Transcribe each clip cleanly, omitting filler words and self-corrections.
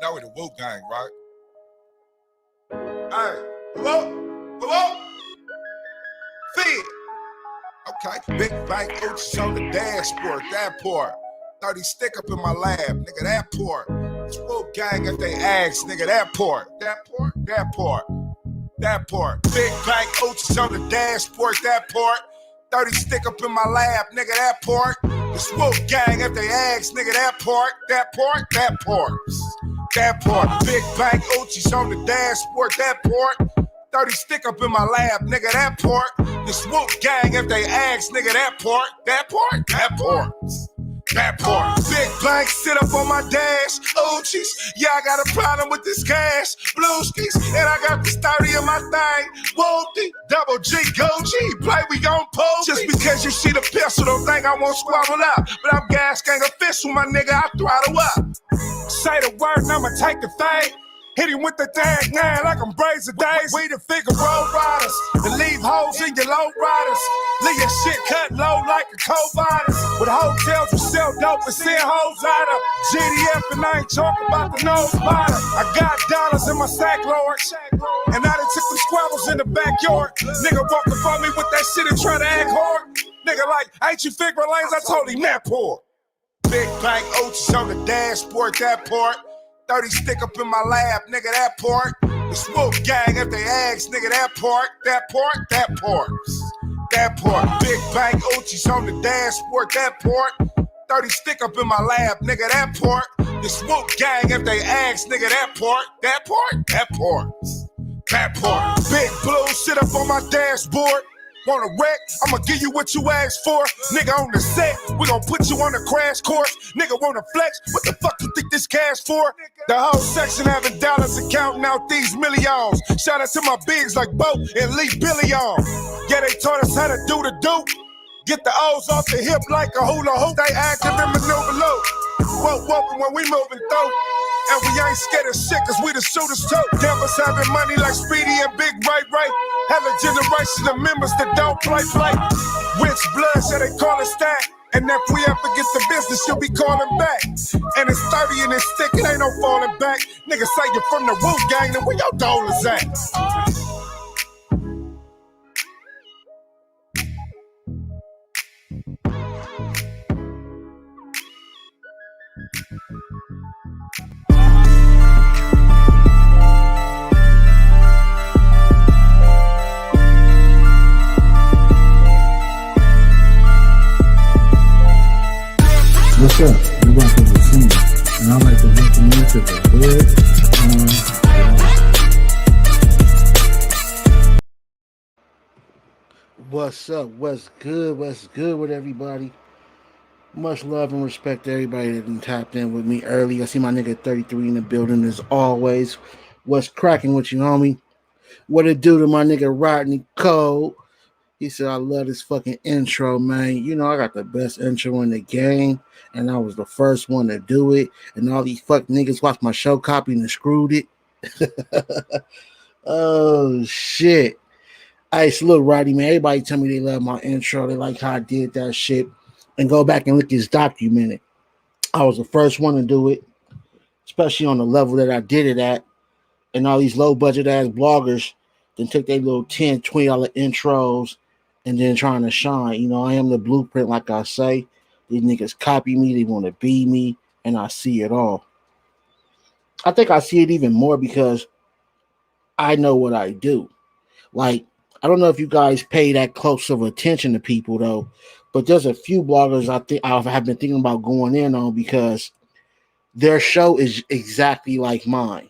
Now we the Wu Gang, right? Hey, hello, feed. Okay, big bank Uchis on the dashboard, that part. 30 stick up in my lab, nigga, that part. It's Wu Gang if they ask, nigga, that part. That part, that part, that part. Big bank Uchis on the dashboard, that part. 30 stick up in my lab, nigga, that part. It's Wu Gang if they ask, nigga, that part, that part, that part. That part, big bank Uchis on the dashboard, that part. 30 stick up in my lab, nigga, that part. The Swoop Gang if they ask, nigga, that part, that part, that part. That part. Big bank sit up on my dash, Uchis. Yeah, I got a problem with this cash, Blueskis. And I got this 30 in my thing, Whoopty, double G, go G. Play, we gon' pose. Just because you see the pistol, don't think I won't squabble out. But I'm gas gang official, my nigga, I throttle up. Say the word and I'ma take the thing. Hit him with the tag now like I'm Brazen Days. We the figure road riders and leave hoes in your low riders. Leave your shit cut low like a cold virus. With hotels we sell dope and send hoes out of GDF and I ain't talking about the nose biter. I got dollars in my sack, Lord. And I done took them squabbles in the backyard. Nigga walk up on me with that shit and try to act hard. Nigga like, ain't you figuring lanes? I told him that poor. Big bank Uchis on the dashboard, that part. 30 stick up in my lab, nigga, that part. The Swoop Gang if they ask, nigga, that part, that part, that part. That part. Big bank Uchis on the dashboard, that part. 30 stick up in my lab, nigga, that part. The Swoop Gang if they ask, nigga, that part, that part, that part. That part. Big blue sit up on my dashboard. Wanna wreck? I'ma give you what you asked for. Nigga on the set, we gon' put you on the crash course. Nigga wanna flex? What the fuck you think this cash for? The whole section having dollars and counting out these millions. Shout out to my bigs like Bo and Lee Billion. Yeah, they taught us how to do the do. Get the O's off the hip like a hula hoop. They active and maneuver low. Whoa, when we moving through. And we ain't scared of shit, cause we the shooters too. Devils having money like Speedy and Big Ray. Have a generation of members that don't play. Rich blood, so they call it that. And if we ever get the business, you'll be calling back. And it's 30 and it's thick, it ain't no falling back. Niggas say you're from the Wu Gang, then where your dollars at? What's up? You rock with the team, and I'd like to welcome you to the Hood. What's up? What's good? What's good with everybody? Much love and respect to everybody that done tapped in with me early. I see my nigga 33 in the building as always. What's cracking with you, homie? What it do to my nigga Rodney Cole? He said, I love this fucking intro, man. You know, I got the best intro in the game, and I was the first one to do it. And all these fuck niggas watched my show copy and screwed it. Oh, shit. Hey, salute, Roddy, man. Everybody tell me they love my intro. They like how I did that shit. And go back and look this documented. I was the first one to do it, especially on the level that I did it at. And all these low-budget ass bloggers then took their little $10, $20 intros and then trying to shine. You know, I am the blueprint, like I say. These niggas copy me, they want to be me, and I see it all. I think I see it even more because I know what I do. Like, I don't know if you guys pay that close of attention to people, though, but there's a few bloggers I think I have been thinking about going in on because their show is exactly like mine.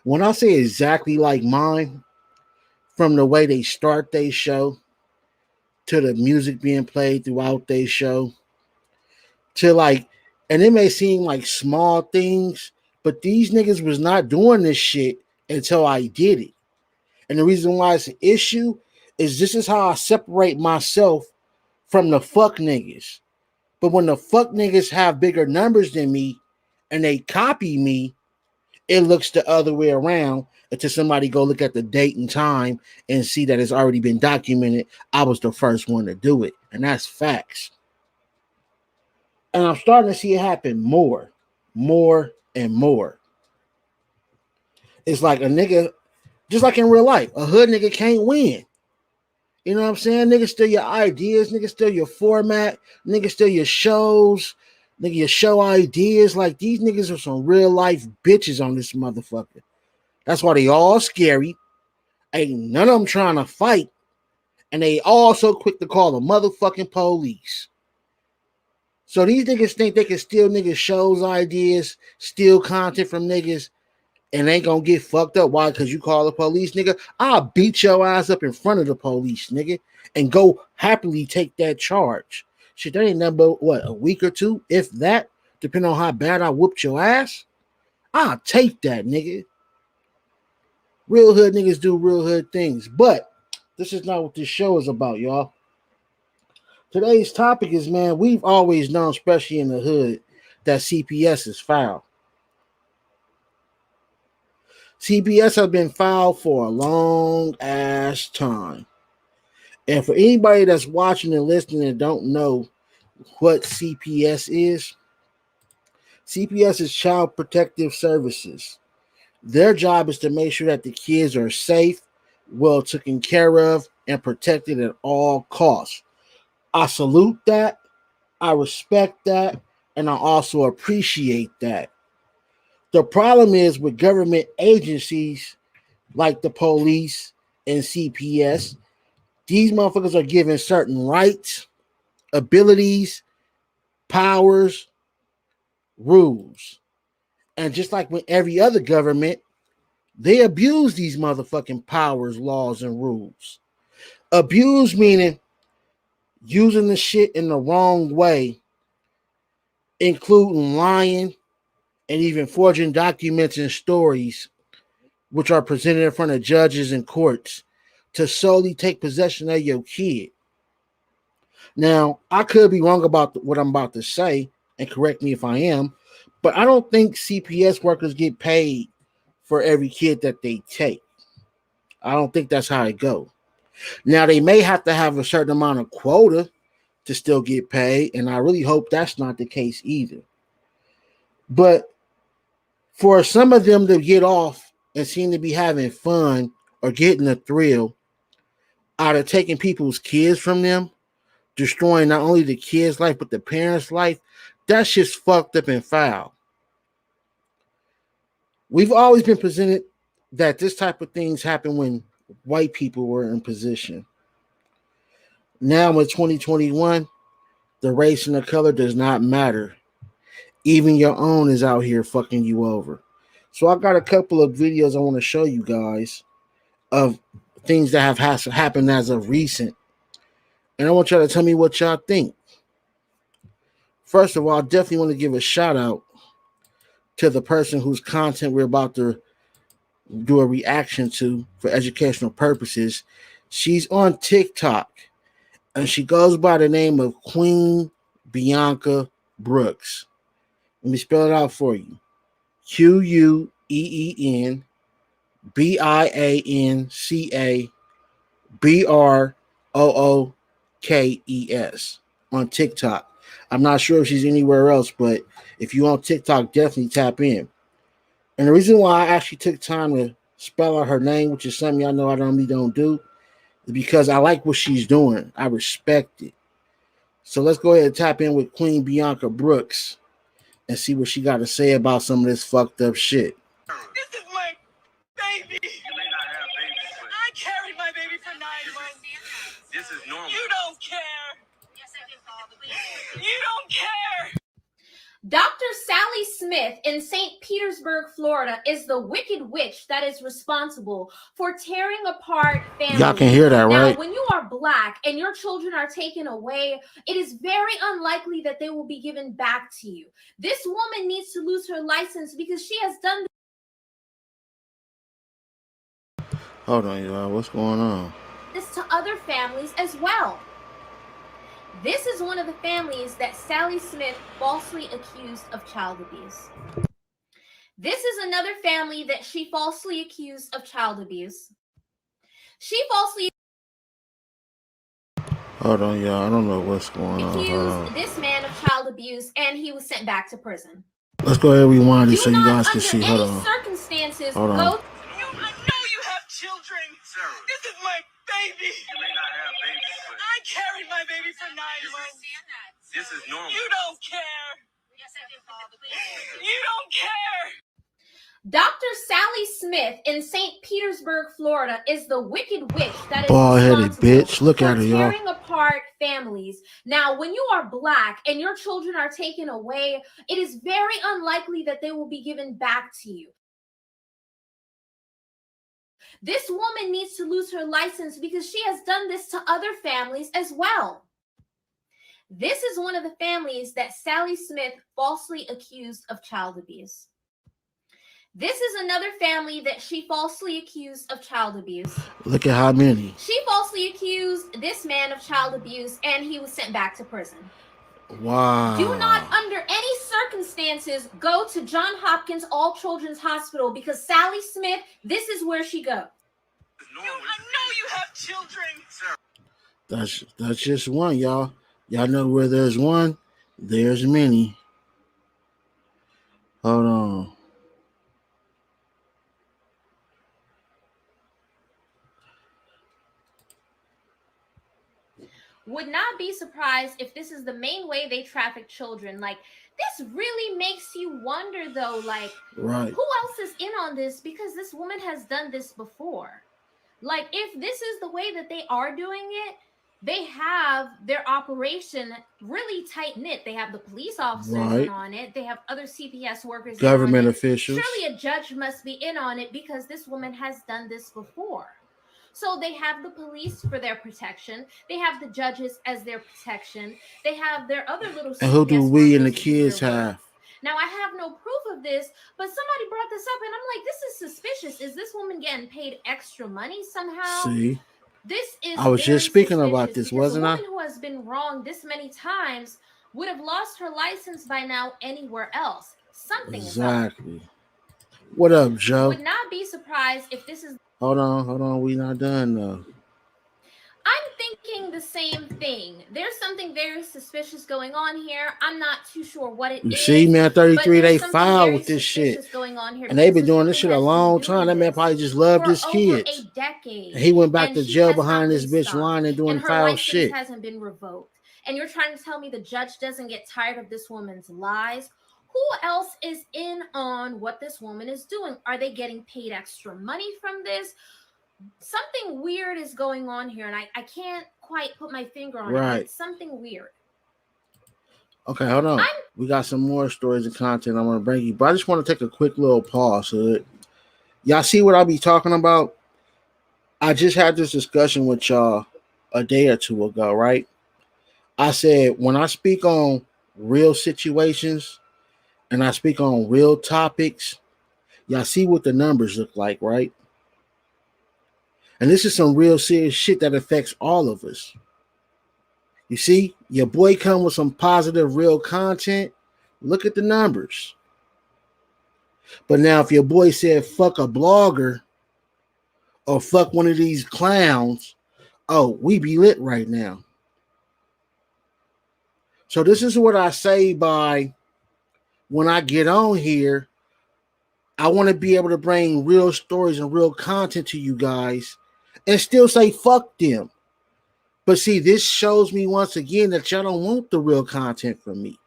When I say exactly like mine, from the way they start their show to the music being played throughout their show to like, and it may seem like small things, but these niggas was not doing this shit until I did it. And the reason why it's an issue is this is how I separate myself from the fuck niggas. But when the fuck niggas have bigger numbers than me and they copy me, it looks the other way around until somebody go look at the date and time and see that it's already been documented. I was the first one to do it. And that's facts. And I'm starting to see it happen more and more. It's like a nigga, just like in real life, a hood nigga can't win. You know what I'm saying? Nigga steal your ideas, nigga steal your format, nigga steal your shows, nigga your show ideas. Like these niggas are some real life bitches on this motherfucker. That's why they all scary. Ain't none of them trying to fight. And they all so quick to call the motherfucking police. So these niggas think they can steal niggas' shows ideas, steal content from niggas, and ain't gonna get fucked up. Why? Because you call the police, nigga. I'll beat your ass up in front of the police, nigga, and go happily take that charge. Shit, that ain't nothing but what, a week or two, if that, depending on how bad I whooped your ass. I'll take that, nigga. Real hood niggas do real hood things. But this is not what this show is about, y'all. Today's topic is, man, we've always known, especially in the hood, that CPS is foul. CPS has been foul for a long ass time. And for anybody that's watching and listening and don't know what CPS is Child Protective Services. Their job is to make sure that the kids are safe, well taken care of, and protected at all costs. I salute that, I respect that, and I also appreciate that. The problem is with government agencies like the police and CPS, these motherfuckers are given certain rights, abilities, powers, rules. And just like with every other government, they abuse these motherfucking powers, laws, and rules. Abuse meaning using the shit in the wrong way, including lying and even forging documents and stories, which are presented in front of judges and courts to solely take possession of your kid. Now, I could be wrong about what I'm about to say, and correct me if I am, but I don't think CPS workers get paid for every kid that they take. I don't think that's how it goes. Now, they may have to have a certain amount of quota to still get paid, and I really hope that's not the case either. But for some of them to get off and seem to be having fun or getting a thrill out of taking people's kids from them, destroying not only the kid's life but the parents' life, that's just fucked up and foul. We've always been presented that this type of things happen when white people were in position. Now in 2021, the race and the color does not matter. Even your own is out here fucking you over. So I got a couple of videos I want to show you guys of things that have happened as of recent. And I want y'all to tell me what y'all think. First of all, I definitely want to give a shout out to the person whose content we're about to do a reaction to for educational purposes. She's on TikTok and she goes by the name of Queen Bianca Brooks. Let me spell it out for you. QueenBiancaBrookes on TikTok. I'm not sure if she's anywhere else, but if you on TikTok, definitely tap in. And the reason why I actually took time to spell out her name, which is something y'all know I normally don't do, is because I like what she's doing. I respect it. So let's go ahead and tap in with Queen Bianca Brooks and see what she got to say about some of this fucked up shit. This is my baby. You may not have babies, but I carried my baby for 9 months. This is normal. You don't care. You don't care. Dr. Sally Smith in St. Petersburg, Florida, is the wicked witch that is responsible for tearing apart families. Y'all can hear that, right? Now, when you are black and your children are taken away, it is very unlikely that they will be given back to you. This woman needs to lose her license because she has done Hold on, y'all. What's going on? this to other families as well. This is one of the families that Sally Smith falsely accused of child abuse. This is another family that she falsely accused of child abuse. She falsely Hold on, y'all. I don't know what's going on. accused this man of child abuse, and he was sent back to prison. Let's go ahead and rewind Do it so you not, guys can under see. any Hold on. circumstances, Hold on. go. I know you have children. Sarah. This is my baby. You may not have babies, but I carried my baby for 9 months. This is normal. You don't care. You don't care. Dr. Sally Smith in St. Petersburg, Florida, is the wicked witch that is Bald-headed responsible bitch. Look for at her, y'all. tearing apart families. Now, when you are black and your children are taken away, it is very unlikely that they will be given back to you. This woman needs to lose her license because she has done this to other families as well. This is one of the families that Sally Smith falsely accused of child abuse. This is another family that she falsely accused of child abuse. Look at how many. She falsely accused this man of child abuse, and he was sent back to prison. Wow. Do not, under any circumstances, go to Johns Hopkins All Children's Hospital because Sally Smith, this is where she goes. I know you have children. That's just one, y'all. Y'all know where there's one, there's many. Hold on. Would not be surprised if this is the main way they traffic children. Like, this really makes you wonder, though, like, right, who else is in on this? Because this woman has done this before. Like, if this is the way that they are doing it, they have their operation really tight-knit. They have the police officers in on it. They have other CPS workers, government officials. Surely a judge must be in on it because this woman has done this before. So they have the police for their protection. They have the judges as their protection. They have their other little CPS. And who do we and the kids have? Now, I have no proof of this, but somebody brought this up, and I'm like, this is suspicious. Is this woman getting paid extra money somehow? See? This is I was just speaking about this, wasn't I? A woman who has been wronged this many times would have lost her license by now anywhere else. Something exactly. Is up. What up, Joe? Would not be surprised if this is... Hold on. We not done, though. I'm thinking the same thing. There's something very suspicious going on here. I'm not too sure what it is. You see, man, 33, they filed with this shit. And they've been doing this shit a long time. That man probably just loved his kids. A decade. And he went back to jail behind this bitch line and doing foul shit. Her license hasn't been revoked. And you're trying to tell me the judge doesn't get tired of this woman's lies? Who else is in on what this woman is doing? Are they getting paid extra money from this? Something weird is going on here, and I can't quite put my finger on it. It's something weird. Okay, hold on. We got some more stories and content I want to bring you, but I just want to take a quick little pause. So y'all see what I'll be talking about? I just had this discussion with y'all a day or two ago, right? I said, when I speak on real situations and I speak on real topics, y'all see what the numbers look like, right? And this is some real serious shit that affects all of us. You see, your boy come with some positive, real content. Look at the numbers. But now if your boy said, fuck a blogger or fuck one of these clowns, oh, we be lit right now. So this is what I say by when I get on here, I want to be able to bring real stories and real content to you guys and still say fuck them. But see, this shows me once again that y'all don't want the real content from me.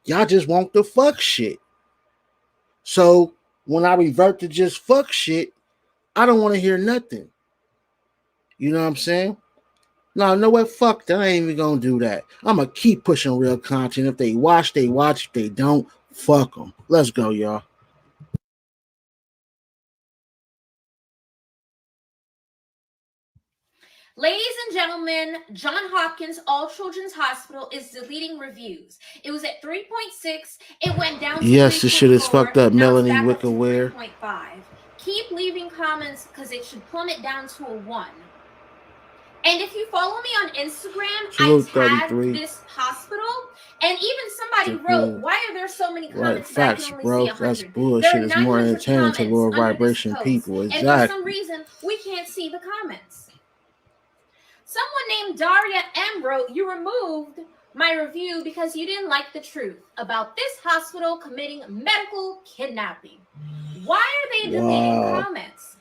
Y'all just want the fuck shit. So when I revert to just fuck shit, I don't want to hear nothing. You know what I'm saying? No, know what? Fuck that. I ain't even gonna do that. I'm gonna keep pushing real content. If they watch, they watch. If they don't, fuck them. Let's go, y'all. Ladies and gentlemen, Johns Hopkins All Children's Hospital is deleting reviews. It was at 3.6. It went down to 3.4. Yes, this shit is fucked up, Melanie Wickaware. 3.5. Keep leaving comments because it should plummet down to a 1. And if you follow me on Instagram, I tagged this hospital, and even somebody wrote, "Why are there so many comments?" Right, facts, bro. That's bullshit. It's more entertaining to lower vibration people. Exactly. And for some reason, we can't see the comments. Someone named Daria M wrote, "You removed my review because you didn't like the truth about this hospital committing medical kidnapping. Why are they deleting comments?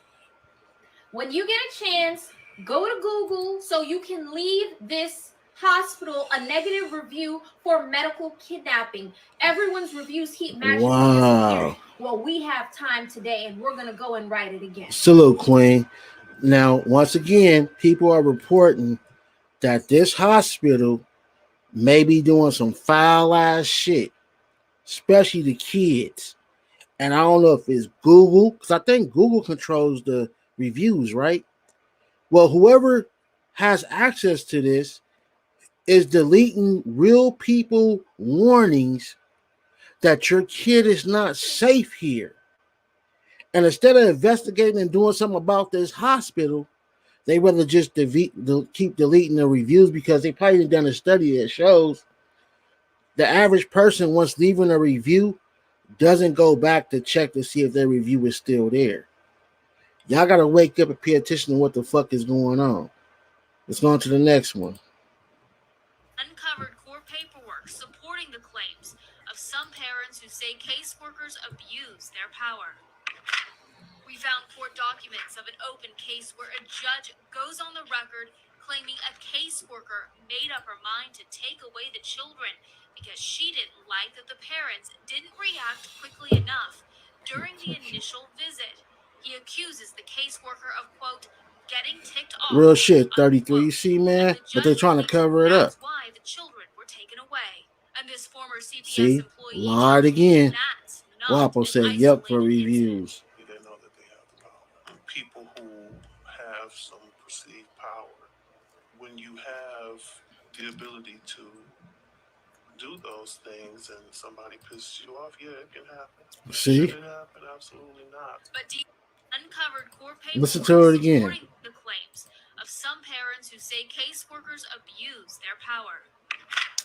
When you get a chance, go to Google so you can leave this hospital a negative review for medical kidnapping. Everyone's reviews keep magically disappearing. Well, we have time today and we're going to go and write it again. Salute, Queen. Now, once again, people are reporting that this hospital may be doing some foul ass shit, especially the kids. And I don't know if it's Google, because I think Google controls the reviews, right? Well, whoever has access to this is deleting real people warnings that your kid is not safe here. And instead of investigating and doing something about this hospital, they rather just keep deleting the reviews because they probably done a study that shows the average person, once leaving a review, doesn't go back to check to see if their review is still there. Y'all gotta wake up and pay attention to what the fuck is going on. Let's go on to the next one. Uncovered court paperwork supporting the claims of some parents who say caseworkers abuse their power. We found court documents of an open case where a judge goes on the record claiming a caseworker made up her mind to take away the children because she didn't like that the parents didn't react quickly enough during the initial visit. He accuses the caseworker of, quote, getting ticked off. Real shit, 33, you see, man? But they're trying to cover it up. That's why the children were taken away. And this former CPS see? Employee Lied again. Wapo said, yep, for incident. reviews. They know that they have the power. People who have some perceived power, when you have the ability to do those things and somebody pisses you off, yeah, it can happen. See? Should it happen? Absolutely not. But uncovered court paperwork listen to it again. supporting the claims of some parents who say caseworkers abuse their power.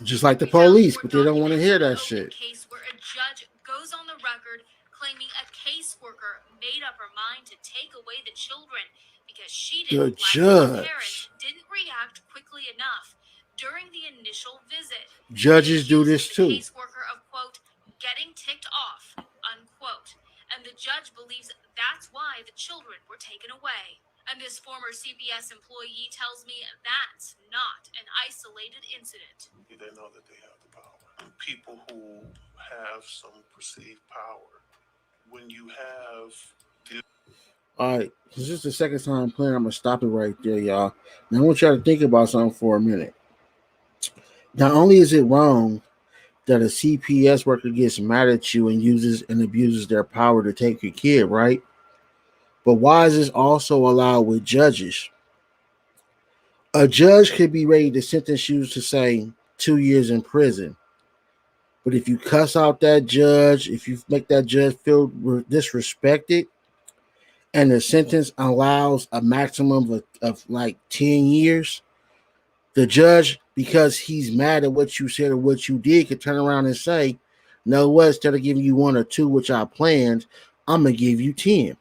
Just like the police, but they don't want to hear that shit. Case where a judge goes on the record claiming a caseworker made up her mind to take away the children because she didn't like the parents didn't react quickly enough during the initial visit. Judges do this too. Caseworker of, quote, getting ticked off, unquote. And the judge believes that's why the children were taken away. And this former CPS employee tells me that's not an isolated incident. They know that they have the power. People who have some perceived power, when you have... All right, this is the second time I'm playing. I'm going to stop it right there, y'all. Now I want y'all to think about something for a minute. Not only is it wrong that a CPS worker gets mad at you and uses and abuses their power to take your kid, right? But why is this also allowed with judges? A judge could be ready to sentence you to, say, 2 years in prison. But if you cuss out that judge, if you make that judge feel disrespected, and the sentence allows a maximum of like 10 years, the judge, because he's mad at what you said or what you did, could turn around and say, no, what, instead of giving you 1 or 2, which I planned, I'm going to give you 10.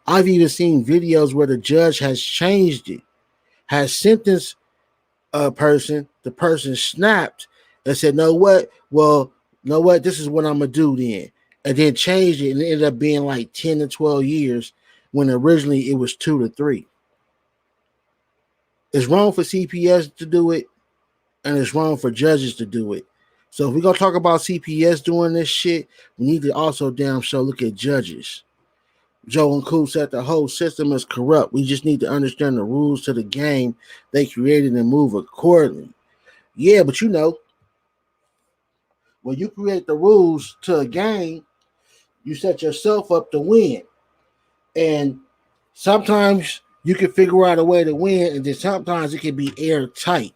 I've even seen videos where the judge has changed it, has sentenced a person, the person snapped and said, no, what, well, no, what, this is what I'm going to do then. And then changed it and it ended up being like 10 to 12 years when originally it was 2 to 3. It's wrong for CPS to do it, and it's wrong for judges to do it. So if we're going to talk about CPS doing this shit, we need to also damn sure look at judges. Joe and Cool said the whole system is corrupt. We just need to understand the rules to the game they created and move accordingly. Yeah, but you know, when you create the rules to a game, you set yourself up to win. And sometimes you can figure out a way to win, and then sometimes it can be airtight.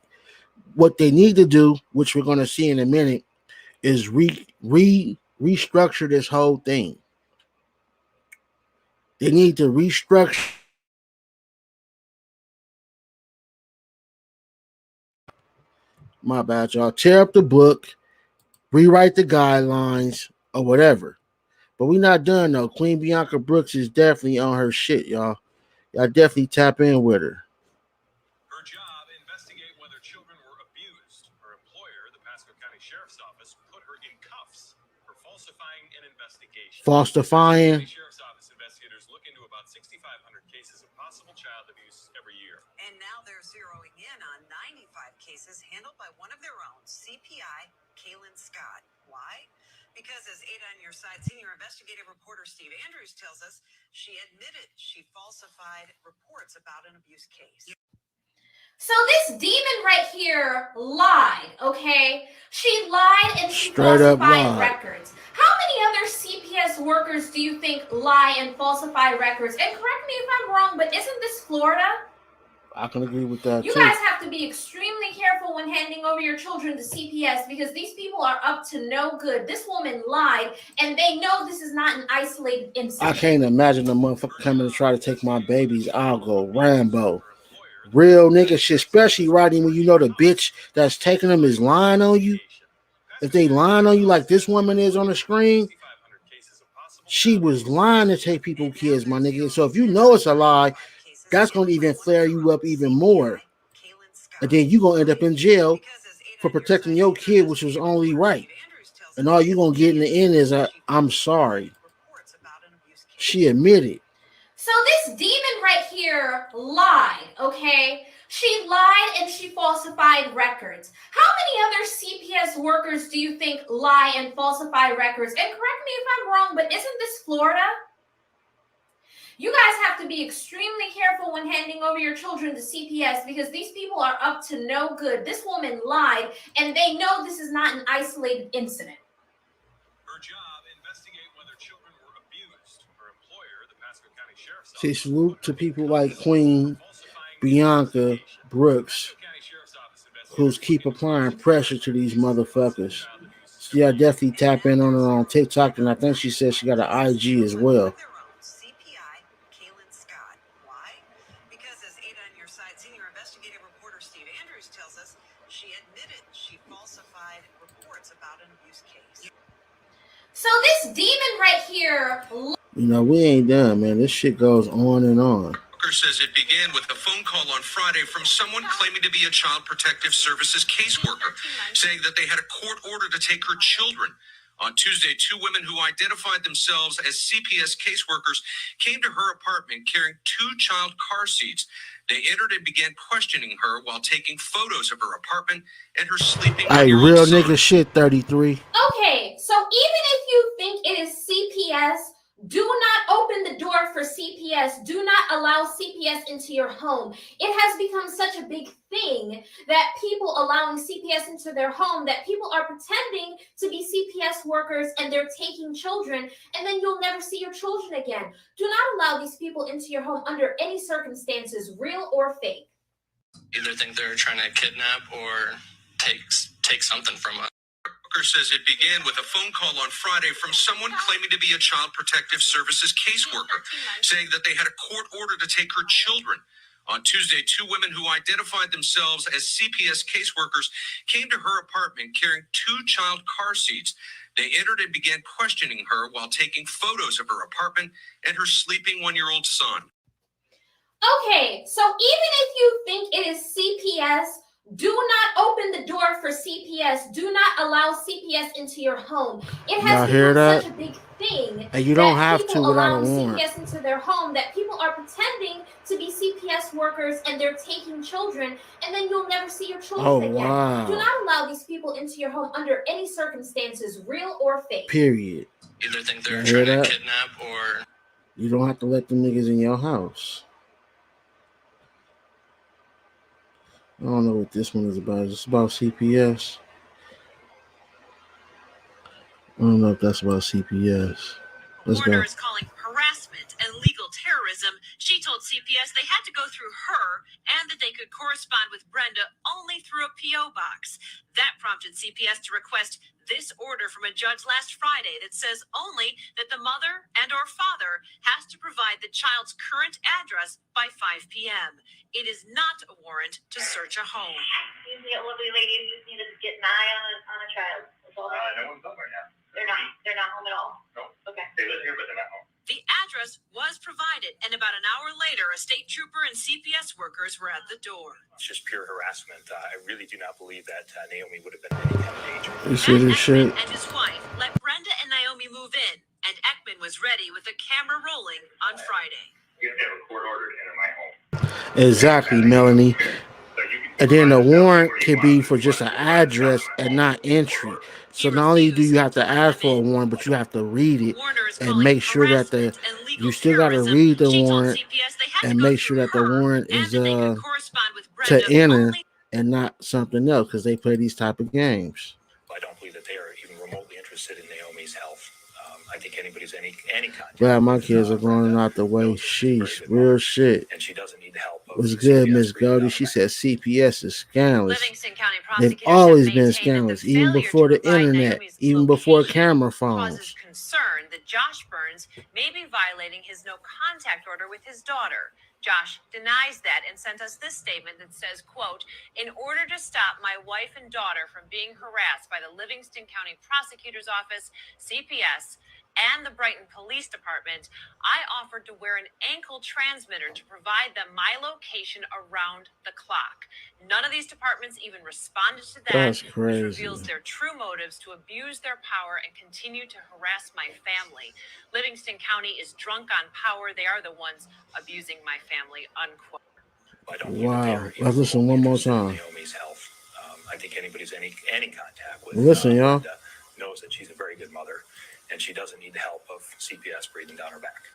What they need to do, which we're going to see in a minute, is restructure this whole thing. They need to restructure. My bad, y'all. Tear up the book, rewrite the guidelines, or whatever. But we're not done, though. Queen Bianca Brooks is definitely on her shit, y'all. Y'all definitely tap in with her. Her job, investigate whether children were abused. Her employer County Sheriff's Office put her in cuffs for falsifying an investigation. Falsifying. The Sheriff's Office investigators look into about 6,500 cases of possible child abuse every year. And now they're zeroing in on 95 cases handled by one of their own, CPI, Careless. Why? Because as Ada on Your Side senior investigative reporter Steve Andrews tells us, she admitted she falsified reports about an abuse case. So this demon right here lied, okay? She lied and she Straight up falsified lied. records. How many other CPS workers do you think lie and falsify records? And correct me if I'm wrong, but isn't this Florida? I can agree with that You too. guys have to be extremely careful when handing over your children to CPS because these people are up to no good. This woman lied, and they know this is not an isolated incident. I can't imagine a motherfucker coming to try to take my babies. I'll go Rambo. Real nigga shit, especially riding when you know the bitch that's taking them is lying on you. If they lying on you like this woman is on the screen, she was lying to take people's kids, my nigga. So if you know it's a lie, that's going to even flare you up even more. And then you're going to end up in jail for protecting your kid, which was only right. And all you're going to get in the end is a, I'm sorry. She admitted. So this demon right here lied, okay? She lied and she falsified records. How many other CPS workers do you think lie and falsify records? And correct me if I'm wrong, but isn't this Florida? You guys have to be extremely careful when handing over your children to CPS because these people are up to no good. This woman lied, and they know this is not an isolated incident. Her job, investigate whether children were abused. Her employer, the Pasco County Sheriff's Office. See, salute to people like Queen Bianca Brooks, who's keep applying pressure to these motherfuckers. So yeah, definitely tap in on her on TikTok, and I think she said she got an IG as well. So this demon right here. You know, we ain't done, man. This shit goes on and on. Says it began with a phone call on Friday from someone claiming to be a Child Protective Services caseworker, saying that they had a court order to take her children. On Tuesday, two women who identified themselves as CPS caseworkers came to her apartment carrying two child car seats. They entered and began questioning her while taking photos of her apartment and her sleeping. Hey, real nigga shit, 33. Okay, so even if you think it is CPS, do not open the door for CPS. Do not allow CPS into your home. It has become such a big thing that people allowing CPS into their home, that people are pretending to be CPS workers and they're taking children, and then you'll never see your children again. Do not allow these people into your home under any circumstances, real or fake. Either think they're trying to kidnap or take something from us. Says it began with a phone call on Friday from someone claiming to be a Child Protective Services caseworker, saying that they had a court order to take her children. On Tuesday, two women who identified themselves as CPS caseworkers came to her apartment carrying two child car seats. They entered and began questioning her while taking photos of her apartment and her sleeping one-year-old son. Okay, so even if you think it is CPS, do not open the door for CPS. Do not allow CPS into your home. It has become such a big thing. And you don't have to without a warrant. CPS into their home, that people are pretending to be CPS workers and they're taking children, and then you'll never see your children again. Wow. Do not allow these people into your home under any circumstances, real or fake. Period. Either think they're trying to kidnap or... You don't have to let them niggas in your house. I don't know what this one is about. It's about CPS. I don't know if that's about CPS. Let's go. Warner is calling harassment and legal terrorism. She told CPS they had to go through her and that they could correspond with Brenda only through a P.O. box. That prompted CPS to request this order from a judge last Friday that says only that the mother and or father has to provide the child's current address by 5 p.m. It is not a warrant to search a home. Excuse me, lovely lady, you just need to get an eye on a child. That's all. No one's home right now. They're not home at all? No. Okay. They live here, but they're not home. The address was provided, and about an hour later, a state trooper and CPS workers were at the door. It's just pure harassment. I really do not believe that Naomi would have been in any kind of danger. You see this shit? And his wife let Brenda and Naomi move in, and Ekman was ready with the camera rolling on Friday. You have to have a court order to enter my home. Exactly, Melanie. So you can And then the supervise warrant where you could want, be but for if you just want an to supervise address out of my and home, not you can entry. order. So not only do you have to ask for a warrant, but you have to read it Warner is and calling make sure that harassment and legal you still got to terrorism. read the She told warrant CPS they had to and go make through sure that the her warrant and is that they could correspond with to Brenda enter only. and not something else because they play these type of games. I don't believe that they are even remotely interested in Naomi's health. I think anybody's any contact. Glad my kids are growing out the way. Sheesh, real shit. And she doesn't need the help of What's good, CPS Miss breathing Goldie? down She her said CPS is scandalous. Livingston County They've prosecutors always have been maintained that scandalous, the even failure before to the provide internet, Naomi's even before location camera causes phones. concern that Josh Burns may be violating his no contact order with his daughter. Josh denies that and sent us this statement that says, quote, "In order to stop my wife and daughter from being harassed by the Livingston County Prosecutor's Office, CPS, and the Brighton Police Department, I offered to wear an ankle transmitter to provide them my location around the clock. None of these departments even responded to that, That's which crazy. reveals their true motives to abuse their power and continue to harass my family. Livingston County is drunk on power. They are the ones abusing my family," unquote. Wow. Let's listen one more time. Naomi's health. I think anybody's any contact with Listen, y'all. Brenda knows that she's a very good mother, and she doesn't need the help of CPS breathing down her back.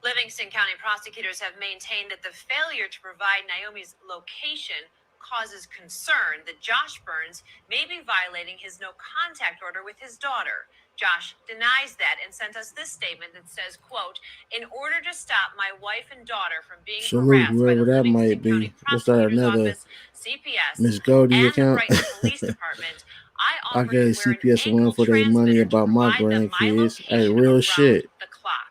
Livingston County prosecutors have maintained that the failure to provide Naomi's location causes concern that Josh Burns may be violating his no contact order with his daughter. Josh denies that and sent us this statement that says, quote, "In order to stop my wife and daughter from being harassed by the Whoever that Livingston might be. County Let's start Prosecutor's another Office, CPS, Miss Goldie and the account. Brighton Police Department, I I offered gave to wear an CPS a run ankle for their money transmitter to about my provide them my grandkids. Hey, location real around shit. the clock.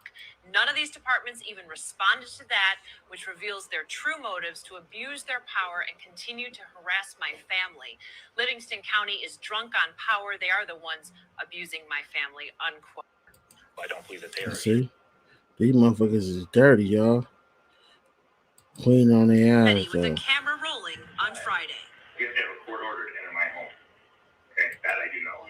None of these departments even responded to that, which reveals their true motives to abuse their power and continue to harass my family. Livingston County is drunk on power. They are the ones abusing my family," unquote. I don't believe that they are. See? These motherfuckers is dirty, y'all. Clean on their Ready ass, with the though. camera rolling on Friday. You have to have a court order to enter my home. Okay, that I do know.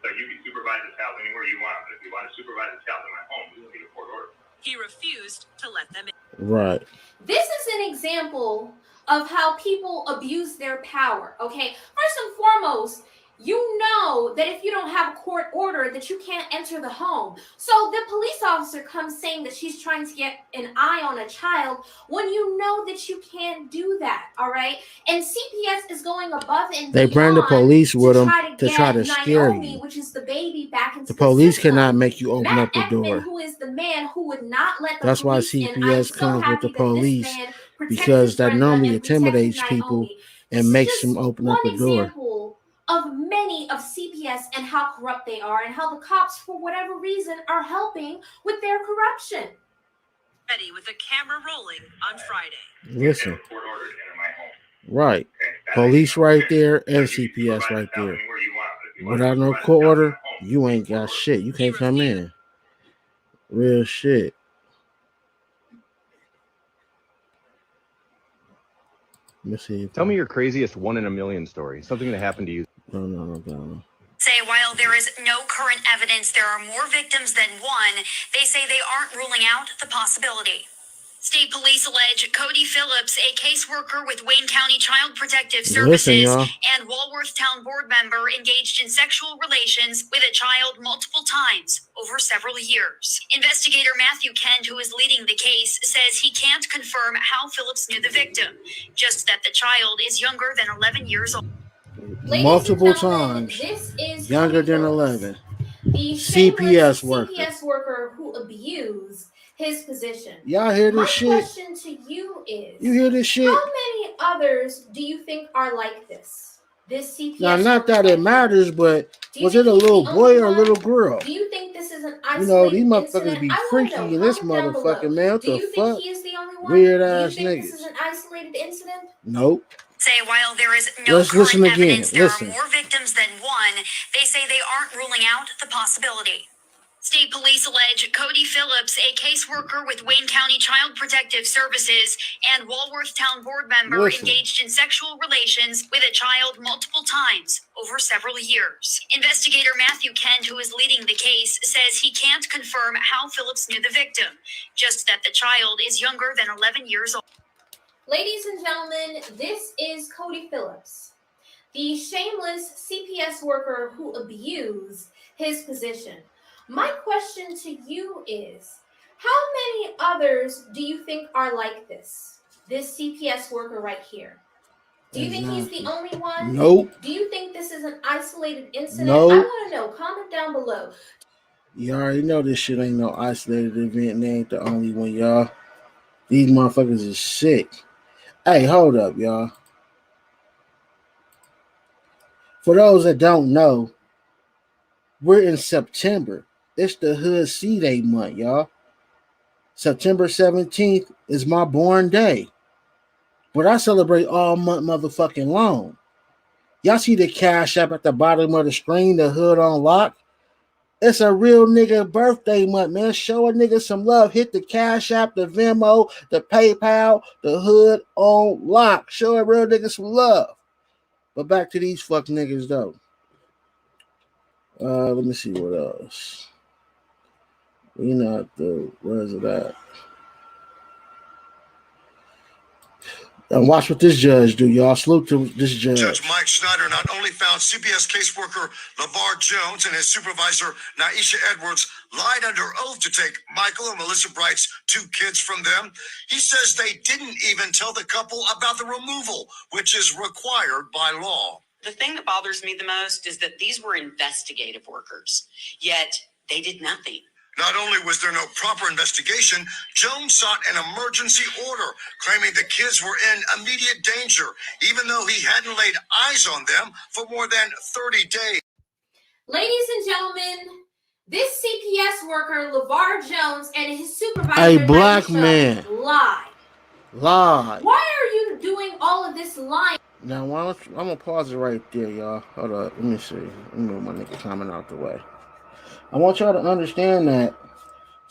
So you can supervise the child anywhere you want, but if you want to supervise the child in my home, you will need a court order. He refused to let them in. Right. This is an example of how people abuse their power, okay? First and foremost, you know that if you don't have a court order that you can't enter the home. So the police officer comes saying that she's trying to get an eye on a child when you know that you can't do that, all right? And CPS is going above and They bring the police with them to try to get scare Naomi, you. which is the baby, back into The police system. cannot make you open Matt up the Ekman, door. who is the man who would not let the That's why police in. I'm CPS so comes with happy the that police, this man protected because that Brenda normally and protected intimidates Naomi. people This and is makes just them open one up a door. example of many of CPS and how corrupt they are, and how the cops, for whatever reason, are helping with their corruption. Ready with the camera rolling on Friday. Listen. You have to have a court order to enter my home. Right. Okay, that Police I do know. right there So and you can CPS supervise right the child there. anywhere you want, but if you want to Without no supervise the court child in order, my home, you ain't need a got court order. shit. You can't come in. Real shit. Let me see. Tell me your craziest 1 in a million story. Something that happened to you. No. Say while there is no current evidence there are more victims than one, they say they aren't ruling out the possibility. State police allege Cody Phillips, a caseworker with Wayne County Child Protective Services, y'all. and Walworth Town board member, engaged in sexual relations with a child multiple times over several years. Investigator Matthew Kent, who is leading the case, says he can't confirm how Phillips knew the victim, just that the child is younger than 11 years old. Multiple times. This is Younger Cody than Phillips, 11. the CPS shameless worker. CPS worker who abused his position. Y'all hear My this shit? question to you is, You hear this shit? how many others do you think are like this? This CPS Now, not worker that it like matters, but Do you was think it a he's the little only boy or a one? little girl? Do you think this is an You know, these isolated motherfuckers incident? be I want freaky to know. in this Comment down motherfucking below. man. What Do the you think fuck? he is the only one? Weird Do you ass think this niggas. is an isolated incident? Nope. Say while there is no Let's current listen again. evidence there Listen. are more victims than one, they say they aren't ruling out the possibility. State police allege Cody Phillips, a caseworker with Wayne County Child Protective Services and Walworth Town board member, engaged in sexual relations with a child multiple times over several years. Investigator Matthew Kent, who is leading the case, says he can't confirm how Phillips knew the victim, just that the child is younger than 11 years old. Ladies and gentlemen, this is Cody Phillips, the shameless CPS worker who abused his position. My question to you is, how many others do you think are like this? This CPS worker right here. Do you think he's the only one? Nope. Do you think this is an isolated incident? Nope. I want to know. Comment down below. You already know this shit ain't no isolated event. They ain't the only one, y'all. These motherfuckers is sick. Hey, hold up, y'all. For those that don't know, we're in September. It's the Hood C-Day month, y'all. September 17th is my born day. But I celebrate all month motherfucking long. Y'all see the Cash App at the bottom of the screen, the Hood on Lock? It's a real nigga birthday month, man. Show a nigga some love. Hit the Cash App, the Venmo, the PayPal, the Hood on Lock. Show a real nigga some love. But back to these fuck niggas, though. Let me see what else. You know, where is it at? And watch what this judge do, y'all. Salute to this judge. Judge Mike Schneider not only found CPS caseworker LeVar Jones and his supervisor Naisha Edwards lied under oath to take Michael and Melissa Bright's 2 kids from them, he says they didn't even tell the couple about the removal, which is required by law. The thing that bothers me the most is that these were investigative workers, yet they did nothing. Not only was there no proper investigation, Jones sought an emergency order, claiming the kids were in immediate danger, even though he hadn't laid eyes on them for more than 30 days. Ladies and gentlemen, this CPS worker, LeVar Jones, and his supervisor, a black man, lied. Why are you doing all of this lying? Now, I'm going to pause it right there, y'all. Hold up. Let me see. Let me move my nigga comment out the way. I want y'all to understand that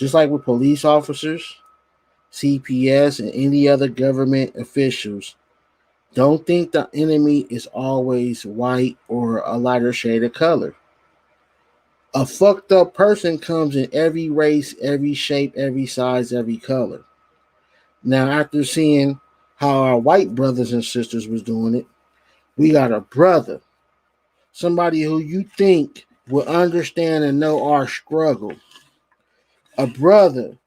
just like with police officers, CPS, and any other government officials, don't think the enemy is always white or a lighter shade of color. A fucked up person comes in every race, every shape, every size, every color. Now, after seeing how our white brothers and sisters was doing it, we got a brother, somebody who you think will understand and know our struggle. A brother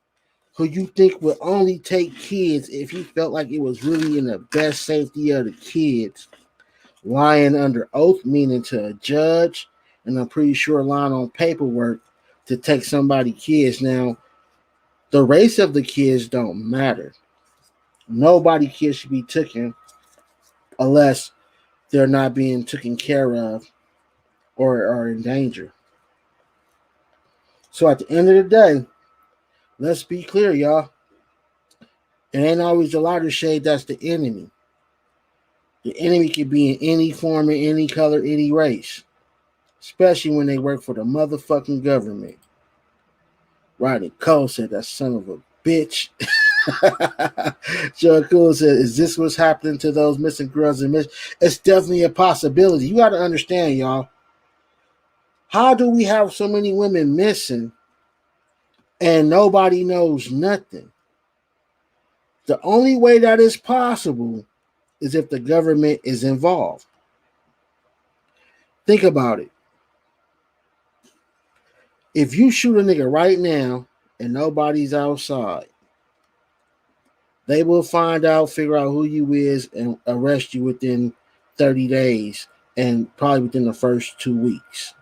who you think would only take kids if he felt like it was really in the best safety of the kids. Lying under oath, meaning to a judge, and I'm pretty sure lying on paperwork to take somebody's kids. Now, the race of the kids don't matter. Nobody kids should be taken unless they're not being taken care of or are in danger. So at the end of the day, let's be clear, y'all. It ain't always the lighter shade that's the enemy. The enemy can be in any form, in any color, any race. Especially when they work for the motherfucking government. Rodney Cole said, that son of a bitch. Joe Cool said, is this what's happening to those missing girls and it's definitely a possibility. You got to understand, y'all. How do we have so many women missing and nobody knows nothing? The only way that is possible is if the government is involved. Think about it. If you shoot a nigga right now and nobody's outside, they will find out, figure out who you is, and arrest you within 30 days and probably within the first 2 weeks.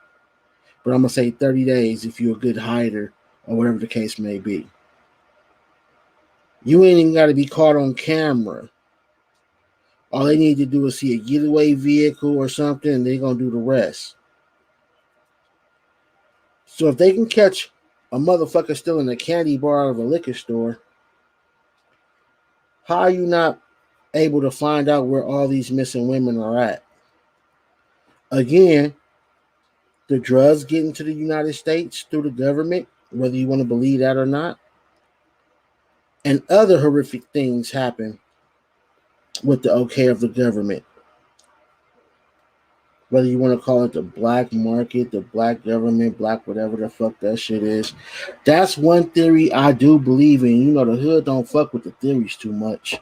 But I'm going to say 30 days if you're a good hider or whatever the case may be. You ain't even got to be caught on camera. All they need to do is see a getaway vehicle or something, and they're going to do the rest. So if they can catch a motherfucker still in a candy bar of a liquor store, how are you not able to find out where all these missing women are at? Again, the drugs get into the United States through the government whether you want to believe that or not. And other horrific things happen with the okay of the government. Whether you want to call it the black market, the black government, black whatever the fuck that shit is. That's one theory I do believe in. You know, the hood don't fuck with the theories too much.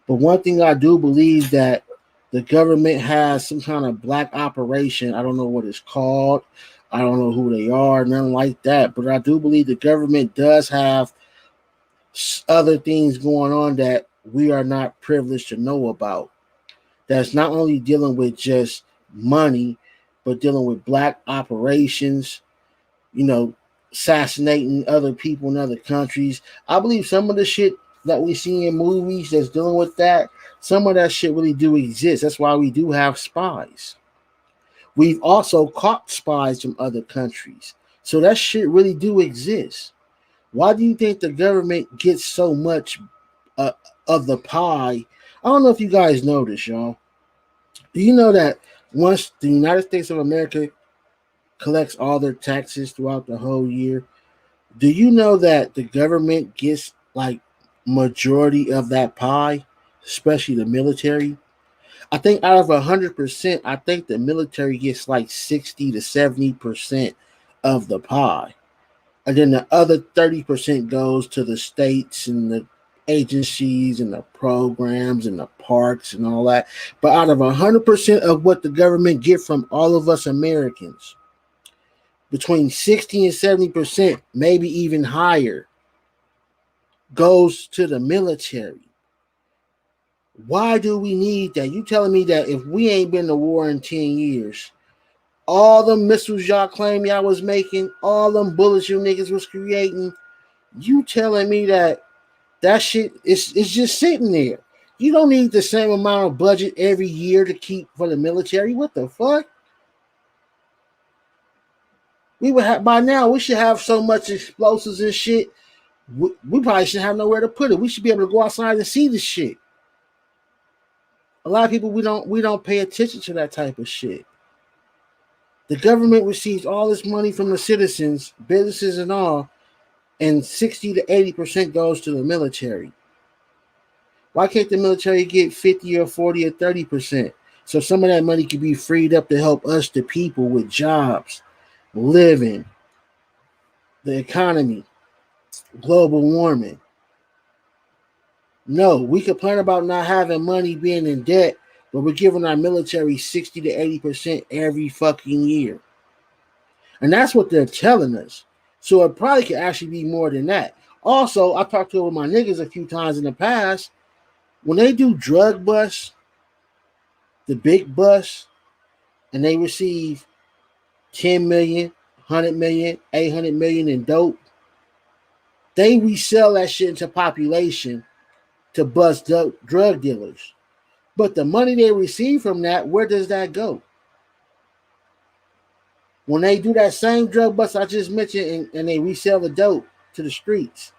But one thing I do believe that the government has some kind of black operation. I don't know what it's called. I don't know who they are, nothing like that. But I do believe the government does have other things going on that we are not privileged to know about. That's not only dealing with just money, but dealing with black operations, you know, assassinating other people in other countries. I believe some of the shit that we see in movies that's dealing with that, some of that shit really do exist. That's why we do have spies. We've also caught spies from other countries. So that shit really do exist. Why do you think the government gets so much uh, of the pie? I don't know if you guys know this, y'all. Do you know that once the United States of America collects all their taxes throughout the whole year, do you know that the government gets like majority of that pie, especially the military? I think out of 100%, I think the military gets like 60 to 70% of the pie, and then the other 30% goes to the states and the agencies and the programs and the parks and all that. But out of 100% of what the government get from all of us Americans, between 60 and 70%, maybe even higher, goes to the military. Why do we need that? You telling me that if we ain't been to war in 10 years, all them missiles y'all claim y'all was making, all them bullets you niggas was creating, you telling me that shit is just sitting there? You don't need the same amount of budget every year to keep for the military. What the fuck? We would have by now. We should have so much explosives and shit. We probably should have nowhere to put it. We should be able to go outside and see the shit. A lot of people we don't pay attention to that type of shit. The government receives all this money from the citizens, businesses and all, and 60 to 80% goes to the military. Why can't the military get 50 or 40 or 30%? So some of that money could be freed up to help us, the people, with jobs, living, the economy, global warming. No, we complain about not having money, being in debt, but we're giving our military 60 to 80% every fucking year. And that's what they're telling us. So it probably could actually be more than that. Also, I talked to my niggas a few times in the past. When they do drug busts, the big bust, and they receive 10 million, 100 million, 800 million in dope, they resell that shit into population to bust drug dealers. But the money they receive from that, where does that go? When they do that same drug bust I just mentioned and they resell the dope to the streets,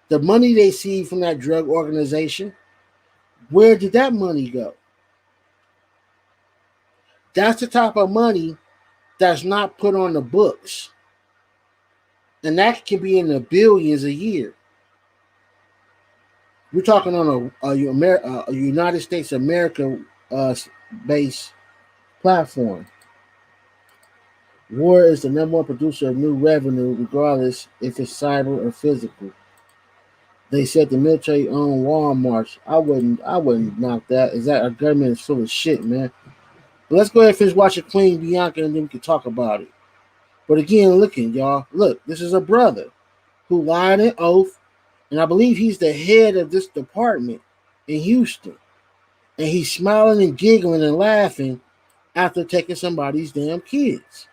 the money they see from that drug organization, where did that money go? That's the type of money that's not put on the books. And that can be in the billions a year. We're talking on a United States America based platform. War is the number one producer of new revenue, regardless if it's cyber or physical. They said the military owned Walmart. I wouldn't knock that. Is that our government is full of shit, man. But let's go ahead and finish watching Queen Bianca and then we can talk about it. But again, y'all. Look, this is a brother who lied an oath, and I believe he's the head of this department in Houston. And he's smiling and giggling and laughing after taking somebody's damn kids.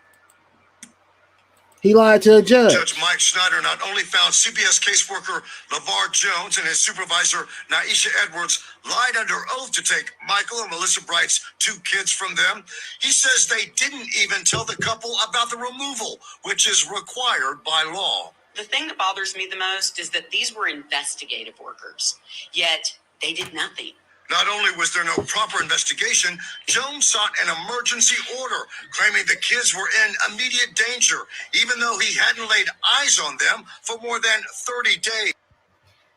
He lied to a judge. Judge Mike Snyder not only found CPS caseworker LeVar Jones and his supervisor Naisha Edwards lied under oath to take Michael and Melissa Bright's 2 kids from them, he says they didn't even tell the couple about the removal, which is required by law. The thing that bothers me the most is that these were investigative workers, yet they did nothing. Not only was there no proper investigation, Jones sought an emergency order, claiming the kids were in immediate danger, even though he hadn't laid eyes on them for more than 30 days.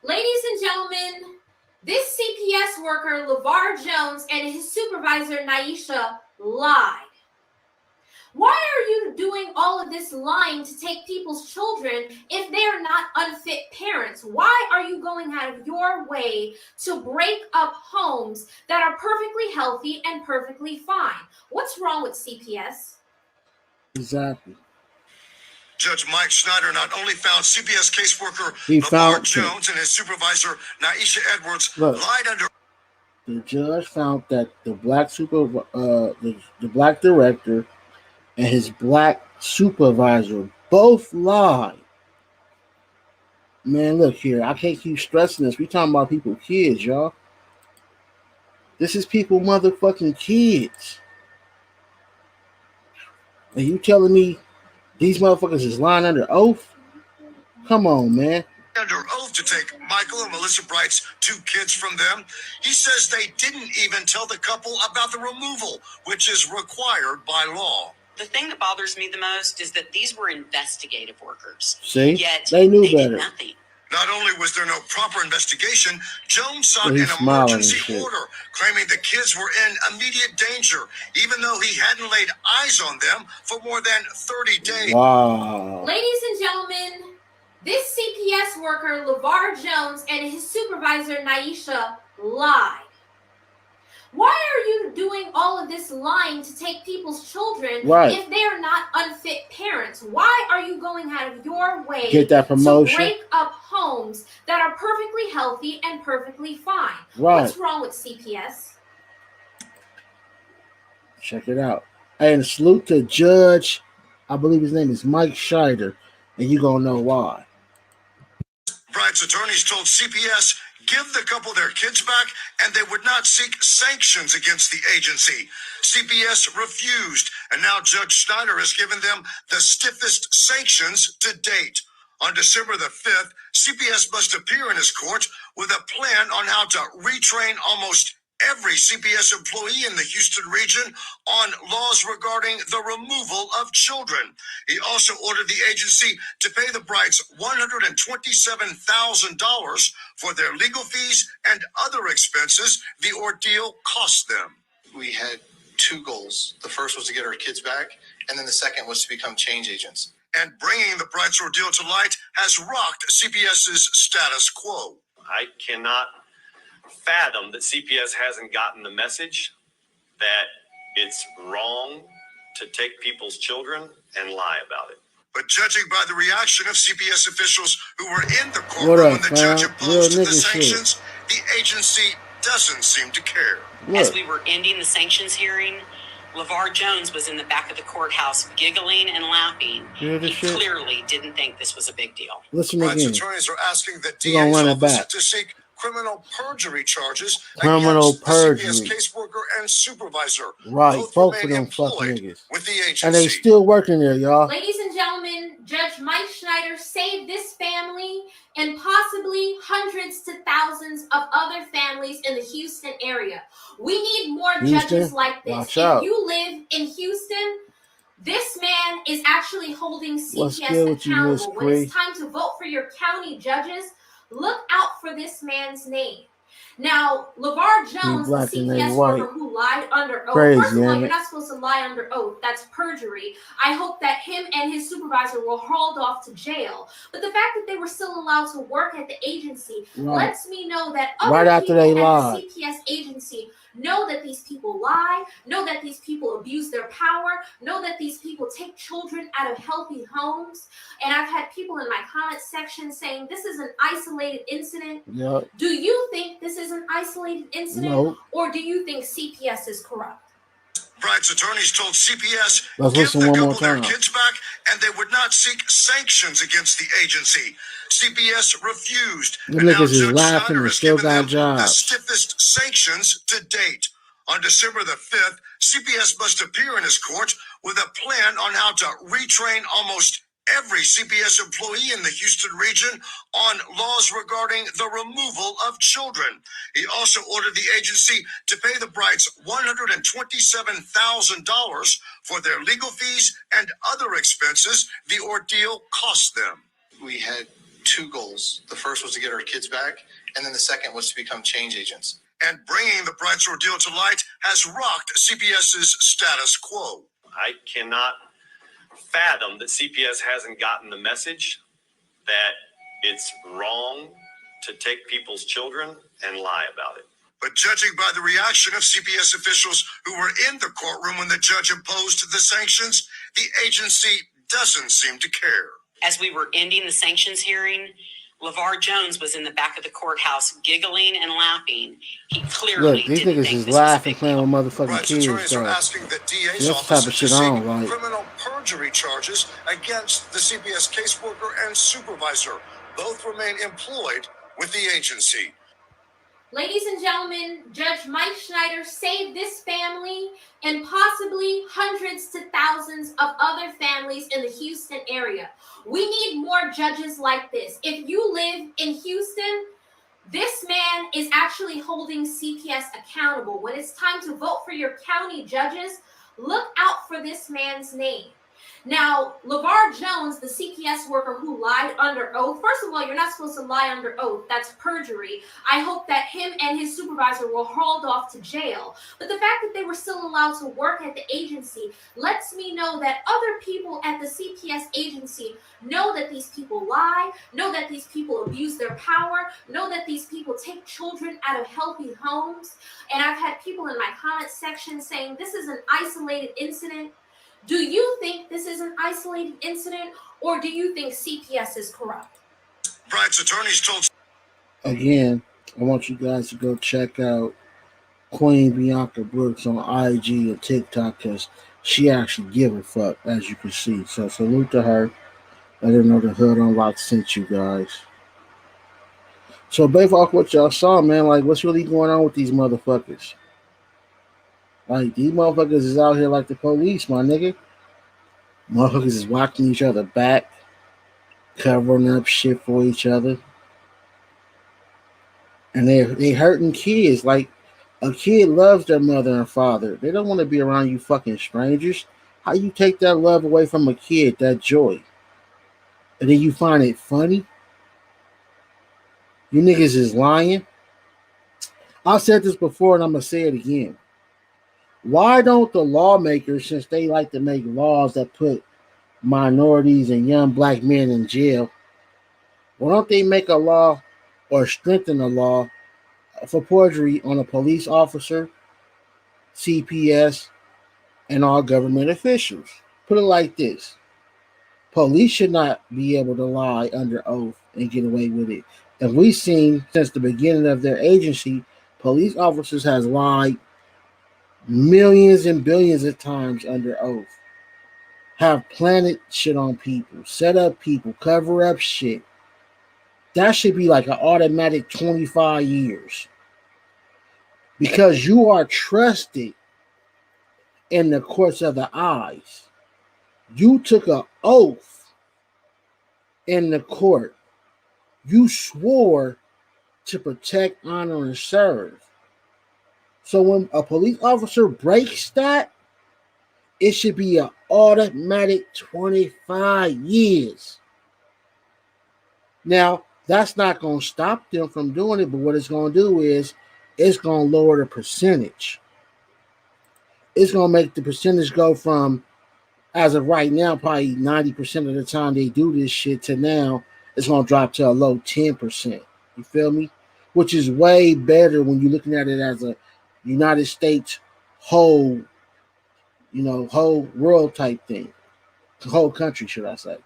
Ladies and gentlemen, this CPS worker, LeVar Jones, and his supervisor, Naisha, lied. Why are you doing all of this lying to take people's children if they are not unfit parents? Why are you going out of your way to break up homes that are perfectly healthy and perfectly fine? What's wrong with CPS? Exactly. Judge Mike Schneider not only found CPS caseworker LeVar Jones and his supervisor, Naisha Edwards, lied under. The judge found that the black the black director and his black supervisor both lied. Man, look here. I can't keep stressing this. We talking about people, kids, y'all. This is people, motherfucking kids. And you telling me these motherfuckers is lying under oath? Come on, man. Under oath to take Michael and Melissa Bright's 2 kids from them. He says they didn't even tell the couple about the removal, which is required by law. The thing that bothers me the most is that these were investigative workers. See? Yet they knew better. Did nothing. Not only was there no proper investigation, Jones sought an emergency order, claiming the kids were in immediate danger, even though he hadn't laid eyes on them for more than 30 days. Wow. Ladies and gentlemen, this CPS worker, LeVar Jones, and his supervisor, Naisha, lied. Why are you doing all of this lying to take people's children if they are not unfit parents? Why are you going out of your way to break up homes that are perfectly healthy and perfectly fine? What's wrong with CPS? Check it out. And salute to Judge, I believe his name is Mike Schneider, and you're going to know why. Bright's attorneys told CPS give the couple their kids back and they would not seek sanctions against the agency. CPS refused, and now Judge Schneider has given them the stiffest sanctions to date. On December the 5th, CPS must appear in his court with a plan on how to retrain almost every CPS employee in the Houston region on laws regarding the removal of children. He also ordered the agency to pay the Brights $127,000 for their legal fees and other expenses the ordeal cost them. We had 2 goals. The first was to get our kids back, and then the second was to become change agents. And bringing the Brights ordeal to light has rocked CPS's status quo. I cannot fathom that CPS hasn't gotten the message that it's wrong to take people's children and lie about it. But judging by the reaction of CPS officials who were in the courtroom when the judge imposed the sanctions, the agency doesn't seem to care. As we were ending the sanctions hearing, LeVar Jones was in the back of the courthouse giggling and laughing. He clearly didn't think this was a big deal. Listen again. Rights attorneys are asking the DA's office to seek criminal perjury charges against the CPS caseworker and supervisor. Right, both of them fucking niggas. With the agency. And they still working there, y'all. Ladies and gentlemen, Judge Mike Schneider saved this family and possibly hundreds to thousands of other families in the Houston area. We need more judges like this. If you live in Houston, this man is actually holding CPS accountable. When it's time to vote for your county judges, look out for this man's name. Now, LeVar Jones, the CPS worker who lied under oath. First of all, you're not supposed to lie under oath. That's perjury. I hope that him and his supervisor will hauled off to jail. But the fact that they were still allowed to work at the agency lets me know that other people at the CPS agency know that these people lie, know that these people abuse their power, know that these people take children out of healthy homes. And I've had people in my comment section saying this is an isolated incident. Yep. Do you think this is an isolated incident? Or do you think CPS is corrupt? Bright's attorneys told CPS give the couple their kids back and they would not seek sanctions against the agency. CPS refused. The niggas is laughing and still got jobs. The stiffest sanctions to date. On December the 5th, CPS must appear in his court with a plan on how to retrain almost every CPS employee in the Houston region on laws regarding the removal of children. He also ordered the agency to pay the Brights $127,000 for their legal fees and other expenses the ordeal cost them. We had two goals. The first was to get our kids back, and then the second was to become change agents. And bringing the Brights ordeal to light has rocked CPS's status quo. I cannot fathom that CPS hasn't gotten the message that it's wrong to take people's children and lie about it. But judging by the reaction of CPS officials who were in the courtroom when the judge imposed the sanctions, the agency doesn't seem to care. As we were ending the sanctions hearing, LeVar Jones was in the back of the courthouse giggling and laughing. He clearly Look, these didn't niggas think is this was a laughing, big playing deal. with motherfucking Rights kids, attorneys are dog. asking the DA's That's the type of office shit to I seek don't like. criminal perjury charges against the CPS caseworker and supervisor. Both remain employed with the agency. Ladies and gentlemen, Judge Mike Schneider saved this family and possibly hundreds to thousands of other families in the Houston area. We need more judges like this. If you live in Houston, this man is actually holding CPS accountable. When it's time to vote for your county judges, look out for this man's name. Now, LeVar Jones, the CPS worker who lied under oath, first of all, you're not supposed to lie under oath. That's perjury. I hope that him and his supervisor were hauled off to jail. But the fact that they were still allowed to work at the agency lets me know that other people at the CPS agency know that these people lie, know that these people abuse their power, know that these people take children out of healthy homes. And I've had people in my comment section saying this is an isolated incident. Do you think this is an isolated incident, or do you think CPS is corrupt? Brights attorneys told... Again, I want you guys to go check out Queen Bianca Brooks on IG and TikTok because she actually give a fuck, as you can see. So salute to her. Let her know the Hood Unlocked sent you guys. So based off what y'all saw, man, like what's really going on with these motherfuckers? Like, these motherfuckers is out here like the police, my nigga. Motherfuckers is watching each other back, covering up shit for each other. And they hurting kids. Like, a kid loves their mother and father. They don't want to be around you fucking strangers. How you take that love away from a kid, that joy? And then you find it funny? You niggas is lying? I've said this before and I'm going to say it again. Why don't the lawmakers, since they like to make laws that put minorities and young black men in jail, why don't they make a law or strengthen a law for perjury on a police officer, CPS, and all government officials? Put it like this. Police should not be able to lie under oath and get away with it. And we've seen since the beginning of their agency, police officers has lied millions and billions of times under oath. Have planted shit on people, set up people, cover up shit. That should be like an automatic 25 years. Because you are trusted in the courts of the eyes. You took an oath in the court. You swore to protect, honor, and serve. So when a police officer breaks that, it should be an automatic 25 years. Now, that's not going to stop them from doing it, but what it's going to do is it's going to lower the percentage. It's going to make the percentage go from, as of right now, probably 90% of the time they do this shit to now, it's going to drop to a low 10%. You feel me? Which is way better when you're looking at it as a United States whole world type thing. The whole country, should I say.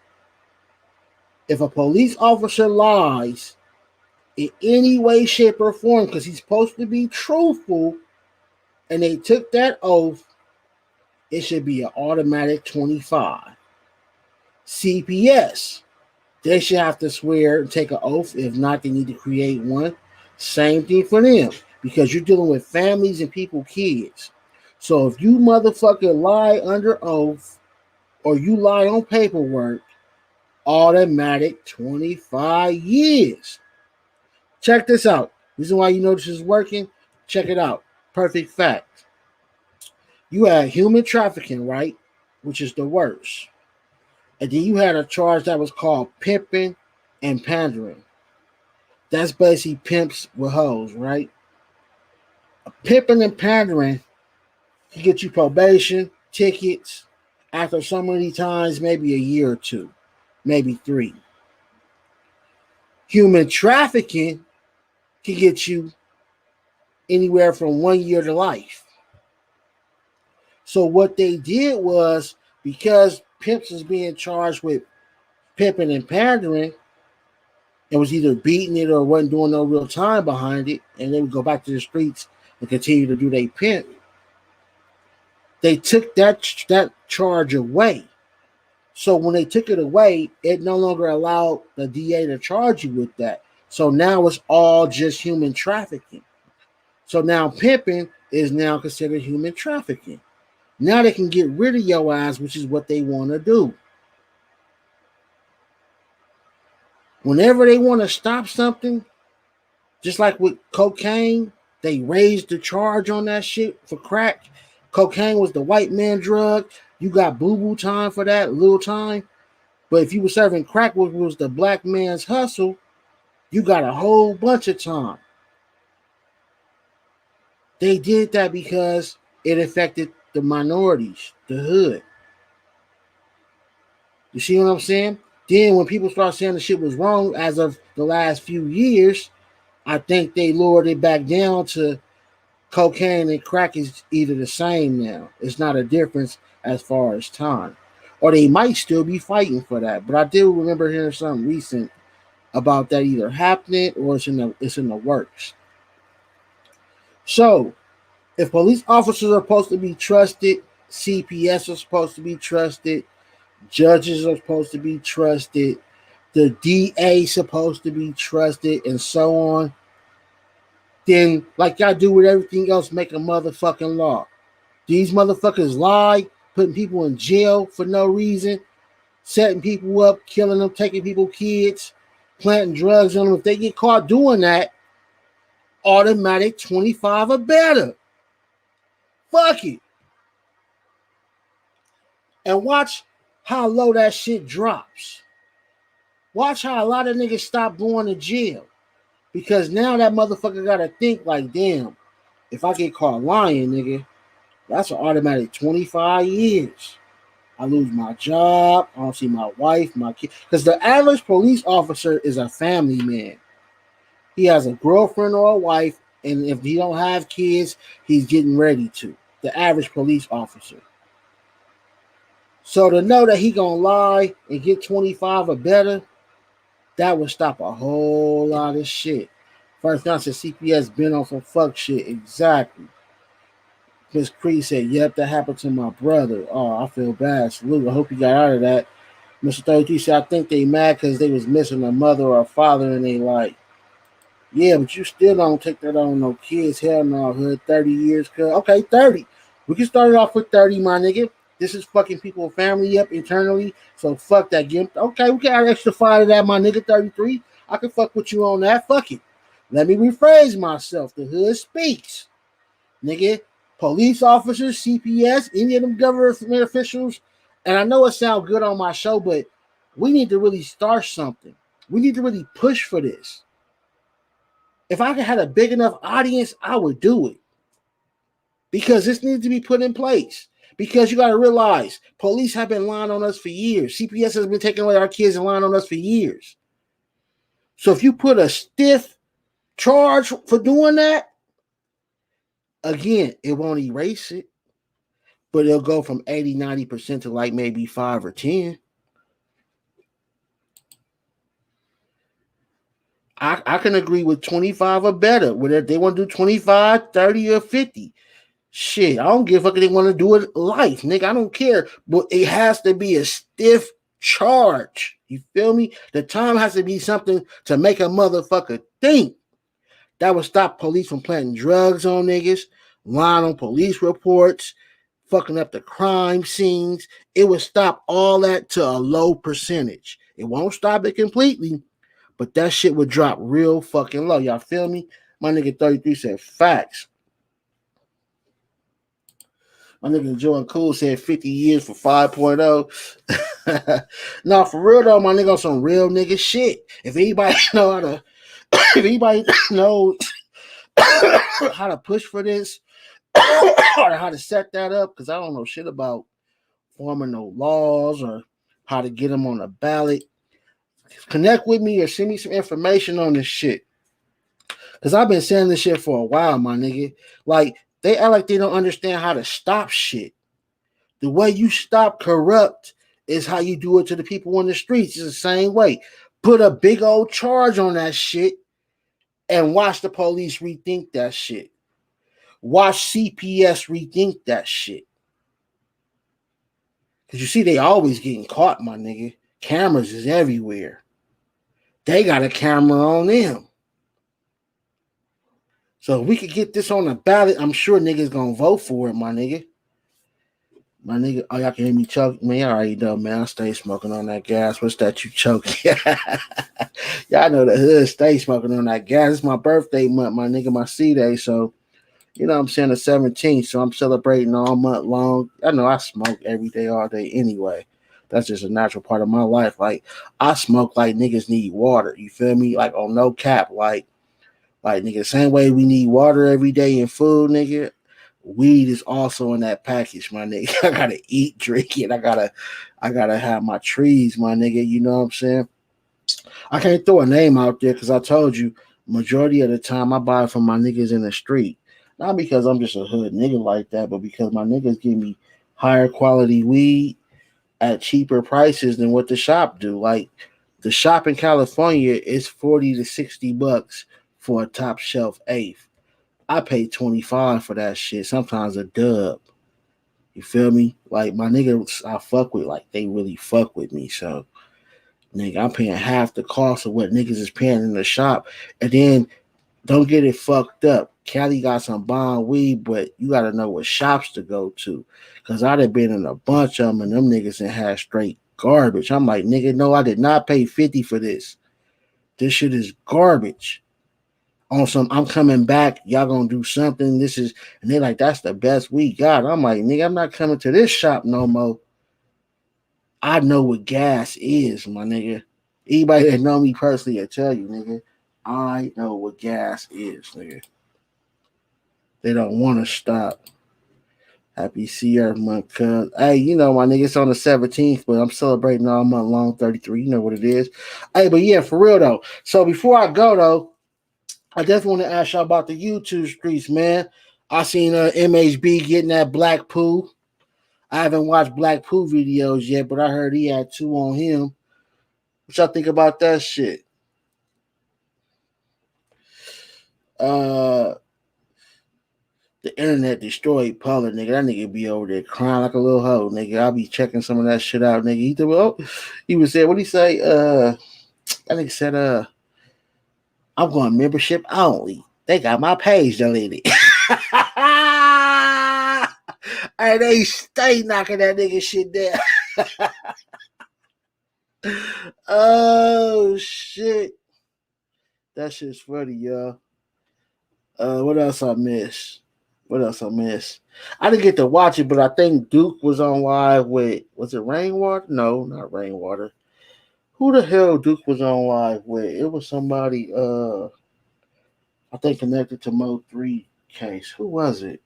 If a police officer lies in any way, shape, or form, because he's supposed to be truthful, and they took that oath, it should be an automatic 25. CPS, they should have to swear and take an oath. If not, they need to create one. Same thing for them, because you're dealing with families and people, kids. So if you motherfucker lie under oath or you lie on paperwork, Automatic 25 years. Check this out. Reason why you know this is working? Check it out. Perfect fact. You had human trafficking, right? Which is the worst. And then you had a charge that was called pimping and pandering. That's basically pimps with hoes, right? Pimping and pandering can get you probation, tickets, after so many times, maybe a year or two, maybe 3. Human trafficking can get you anywhere from 1 year to life. So what they did was, because pimps is being charged with pimping and pandering, and was either beating it or wasn't doing no real time behind it, and they would go back to the streets and continue to do their pimp. They took that charge away. So when they took it away, it no longer allowed the DA to charge you with that. So now it's all just human trafficking. So now pimping is now considered human trafficking. Now they can get rid of your ass, which is what they want to do. Whenever they want to stop something, just like with cocaine, they raised the charge on that shit for crack. Cocaine was the white man drug. You got boo-boo time for that, little time. But if you were serving crack, which was the black man's hustle, you got a whole bunch of time. They did that because it affected the minorities, the hood. You see what I'm saying? Then when people start saying the shit was wrong as of the last few years, I think they lowered it back down to cocaine and crack is either the same now. It's not a difference as far as time. Or they might still be fighting for that. But I do remember hearing something recent about that either happening or it's in the works. So, if police officers are supposed to be trusted, CPS are supposed to be trusted, judges are supposed to be trusted, the DA is supposed to be trusted, and so on, then, like y'all do with everything else, make a motherfucking law. These motherfuckers lie, putting people in jail for no reason, setting people up, killing them, taking people kids, planting drugs on them. If they get caught doing that, automatic 25 or better. Fuck it. And watch how low that shit drops. Watch how a lot of niggas stop going to jail. Because now that motherfucker gotta think like, damn, if I get caught lying, nigga, that's an automatic 25 years. I lose my job. I don't see my wife, my kid. Because the average police officer is a family man. He has a girlfriend or a wife, and if he don't have kids, he's getting ready to. The average police officer. So to know that he gonna lie and get 25 or better, that would stop a whole lot of shit. First time said CPS been on some fuck shit. Exactly. Miss Cree said, yep, that happened to my brother. Oh, I feel bad. Salute. I hope you got out of that. Mr. 33 said, I think they mad because they was missing a mother or a father and they like, yeah, but you still don't take that on no kids. Hell no, hood. 30 years. Okay, 30. We can start it off with 30, my nigga. This is fucking people family up internally. So fuck that. Okay, we can add extra 5 to that, my nigga. 33. I can fuck with you on that. Fuck it. Let me rephrase myself. The hood speaks. Nigga, police officers, CPS, any of them government officials. And I know it sounds good on my show, but we need to really start something. We need to really push for this. If I had a big enough audience, I would do it. Because this needs to be put in place. Because you got to realize, police have been lying on us for years. CPS has been taking away our kids and lying on us for years. So if you put a stiff charge for doing that, again, it won't erase it. But it'll go from 80, 90% to like maybe 5 or 10. I can agree with 25 or better. Whether they want to do 25, 30, or 50. Shit, I don't give a fuck if they want to do it life, nigga. I don't care. But it has to be a stiff charge. You feel me? The time has to be something to make a motherfucker think. That would stop police from planting drugs on niggas, lying on police reports, fucking up the crime scenes. It would stop all that to a low percentage. It won't stop it completely, but that shit would drop real fucking low. Y'all feel me? My nigga 33 said facts. My nigga Jordan Cool said 50 years for 5.0. No, for real though, my nigga on some real nigga shit. If anybody know how to, if anybody knows how to push for this or how to set that up, because I don't know shit about forming no laws or how to get them on the ballot. Connect with me or send me some information on this shit. Because I've been saying this shit for a while, my nigga. Like, they act like they don't understand how to stop shit. The way you stop corrupt is how you do it to the people on the streets. It's the same way. Put a big old charge on that shit and watch the police rethink that shit. Watch CPS rethink that shit. Because you see, they always getting caught, my nigga. Cameras is everywhere. They got a camera on them. So if we could get this on the ballot, I'm sure niggas gonna vote for it, my nigga. My nigga, oh, y'all can hear me choke? Man, y'all already know, man. I stay smoking on that gas. What's that you choking? Y'all know the hood stay smoking on that gas. It's my birthday month, my nigga, my C-Day. So, you know what I'm saying, the 17th. So I'm celebrating all month long. I know I smoke every day, all day anyway. That's just a natural part of my life. Like, I smoke like niggas need water. You feel me? Like, on no cap. Like, nigga, same way we need water every day and food, nigga. Weed is also in that package, my nigga. I gotta eat, drink it. I gotta have my trees, my nigga. You know what I'm saying? I can't throw a name out there because I told you, majority of the time I buy from my niggas in the street. Not because I'm just a hood nigga like that, but because my niggas give me higher quality weed at cheaper prices than what the shop do. Like, the shop in California is 40 to 60 bucks for a top shelf eighth. I pay 25 for that shit. Sometimes a dub. You feel me? Like, my niggas I fuck with, like, they really fuck with me. So, nigga, I'm paying half the cost of what niggas is paying in the shop. And then don't get it fucked up. Cali got some bomb weed, but you gotta know what shops to go to. Cause I done been in a bunch of them and them niggas and had straight garbage. I'm like, nigga, no, I did not pay 50 for this. This shit is garbage. On some, I'm coming back, y'all gonna do something. This is, and they like, that's the best we got. I'm like, nigga, I'm not coming to this shop no more. I know what gas is, my nigga. Anybody that know me personally will tell you, nigga, I know what gas is, nigga. They don't want to stop. Happy Sierra month, cuz. Hey, you know, my nigga, it's on the 17th, but I'm celebrating all month long, 33. You know what it is. Hey, but yeah, for real, though. So before I go, though, I definitely want to ask y'all about the YouTube streets, man. I seen MHB getting that Black Pooh. I haven't watched Black Pooh videos yet, but I heard he had 2 on him. What y'all think about that shit? The internet destroyed Pollard, nigga. That nigga be over there crying like a little hoe, nigga. I'll be checking some of that shit out, nigga. He was saying, what he say? That nigga said, I'm going membership only. They got my page deleted. And they stay knocking that nigga shit down. Oh shit. That shit's funny, y'all. What else I miss? I didn't get to watch it, but I think Duke was on live with, was it Rainwater? No, not Rainwater. Who the hell Duke was on live with? It was somebody I think connected to Mo 3 case. Who was it?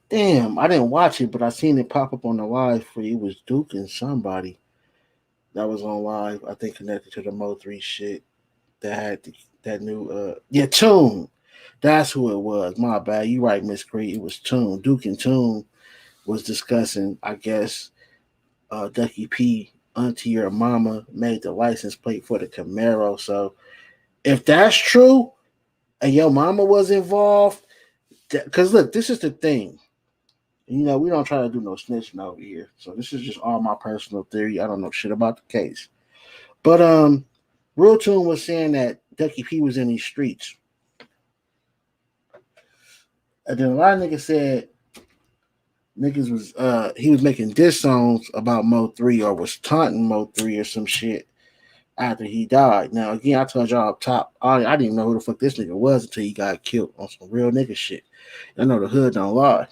Damn, I didn't watch it, but I seen it pop up on the live for it was Duke and somebody that was on live, I think connected to the Mo 3 shit that had that new Tune. That's who it was. My bad. You right, Miss Cree. It was Tune. Duke and Tune was discussing, I guess, Ducky P, auntie or mama made the license plate for the Camaro. So if that's true and your mama was involved, because look, this is the thing. You know, we don't try to do no snitching over here. So this is just all my personal theory. I don't know shit about the case. But Real Tune was saying that Ducky P was in these streets. And then a lot of niggas said, Niggas was he was making diss songs about Mo 3 or was taunting Mo 3 or some shit after he died. Now again, I told y'all up top, I didn't even know who the fuck this nigga was until he got killed on some real nigga shit. I know the hood don't lie.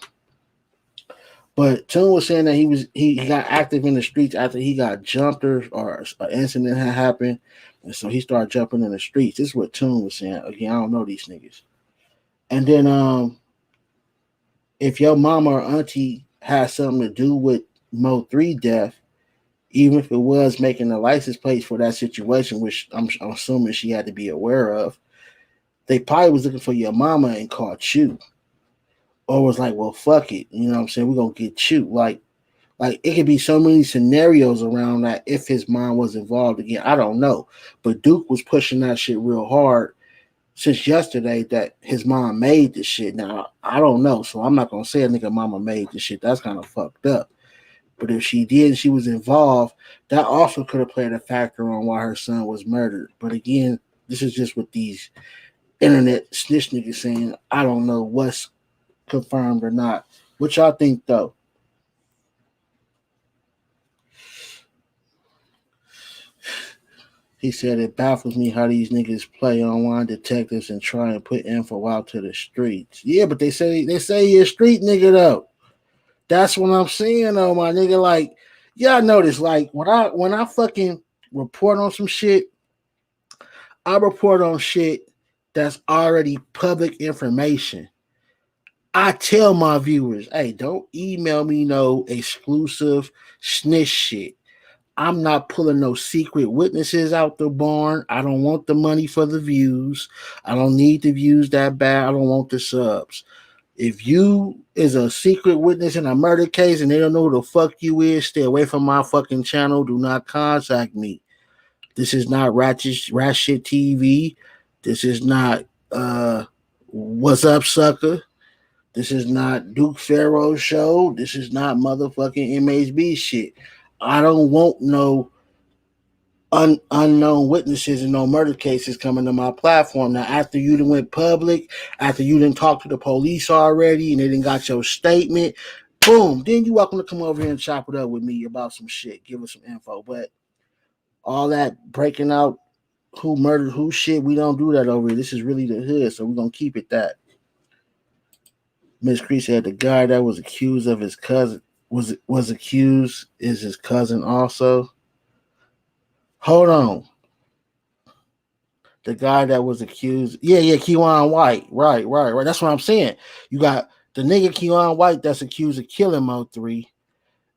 But Tune was saying that he got active in the streets after he got jumped or an incident had happened, and so he started jumping in the streets. This is what Tune was saying. Again, I don't know these niggas. And then if your mama or auntie had something to do with Mo 3 death, even if it was making a license plate for that situation, which I'm assuming she had to be aware of, they probably was looking for your mama and caught you. Or was like, well, fuck it. You know what I'm saying? We're going to get you. Like it could be so many scenarios around that if his mom was involved again. I don't know. But Duke was pushing that shit real hard since yesterday that his mom made this shit. Now, I don't know. So I'm not going to say a nigga mama made this shit. That's kind of fucked up. But if she did, she was involved, that also could have played a factor on why her son was murdered. But again, this is just what these internet snitch niggas saying. I don't know what's confirmed or not. What y'all think though? He said it baffles me how these niggas play online detectives and try and put info out to the streets. Yeah, but they say you're a street nigga though. That's what I'm saying though, my nigga. Like, y'all notice, like when I fucking report on some shit, I report on shit that's already public information. I tell my viewers, hey, don't email me no exclusive snitch shit. I'm not pulling no secret witnesses out the barn. I don't want the money for the views. I don't need the views that bad. I don't want the subs. If you is a secret witness in a murder case and they don't know who the fuck you is, stay away from my fucking channel. Do not contact me. This is not Rat Shit TV. This is not What's Up Sucker. This is not Duke Pharaoh's show. This is not motherfucking MHB shit. I don't want no unknown witnesses and no murder cases coming to my platform. Now, after you done went public, after you done talked to the police already and they done got your statement, boom, then you welcome to come over here and chop it up with me about some shit. Give us some info. But all that breaking out who murdered who shit, we don't do that over here. This is really the hood, so we're going to keep it that. Miss Cree said the guy that was accused of his cousin was accused is his cousin also. Hold on. The guy that was accused, yeah, Kewan White. Right. That's what I'm saying. You got the nigga Kewan White that's accused of killing Mo 3.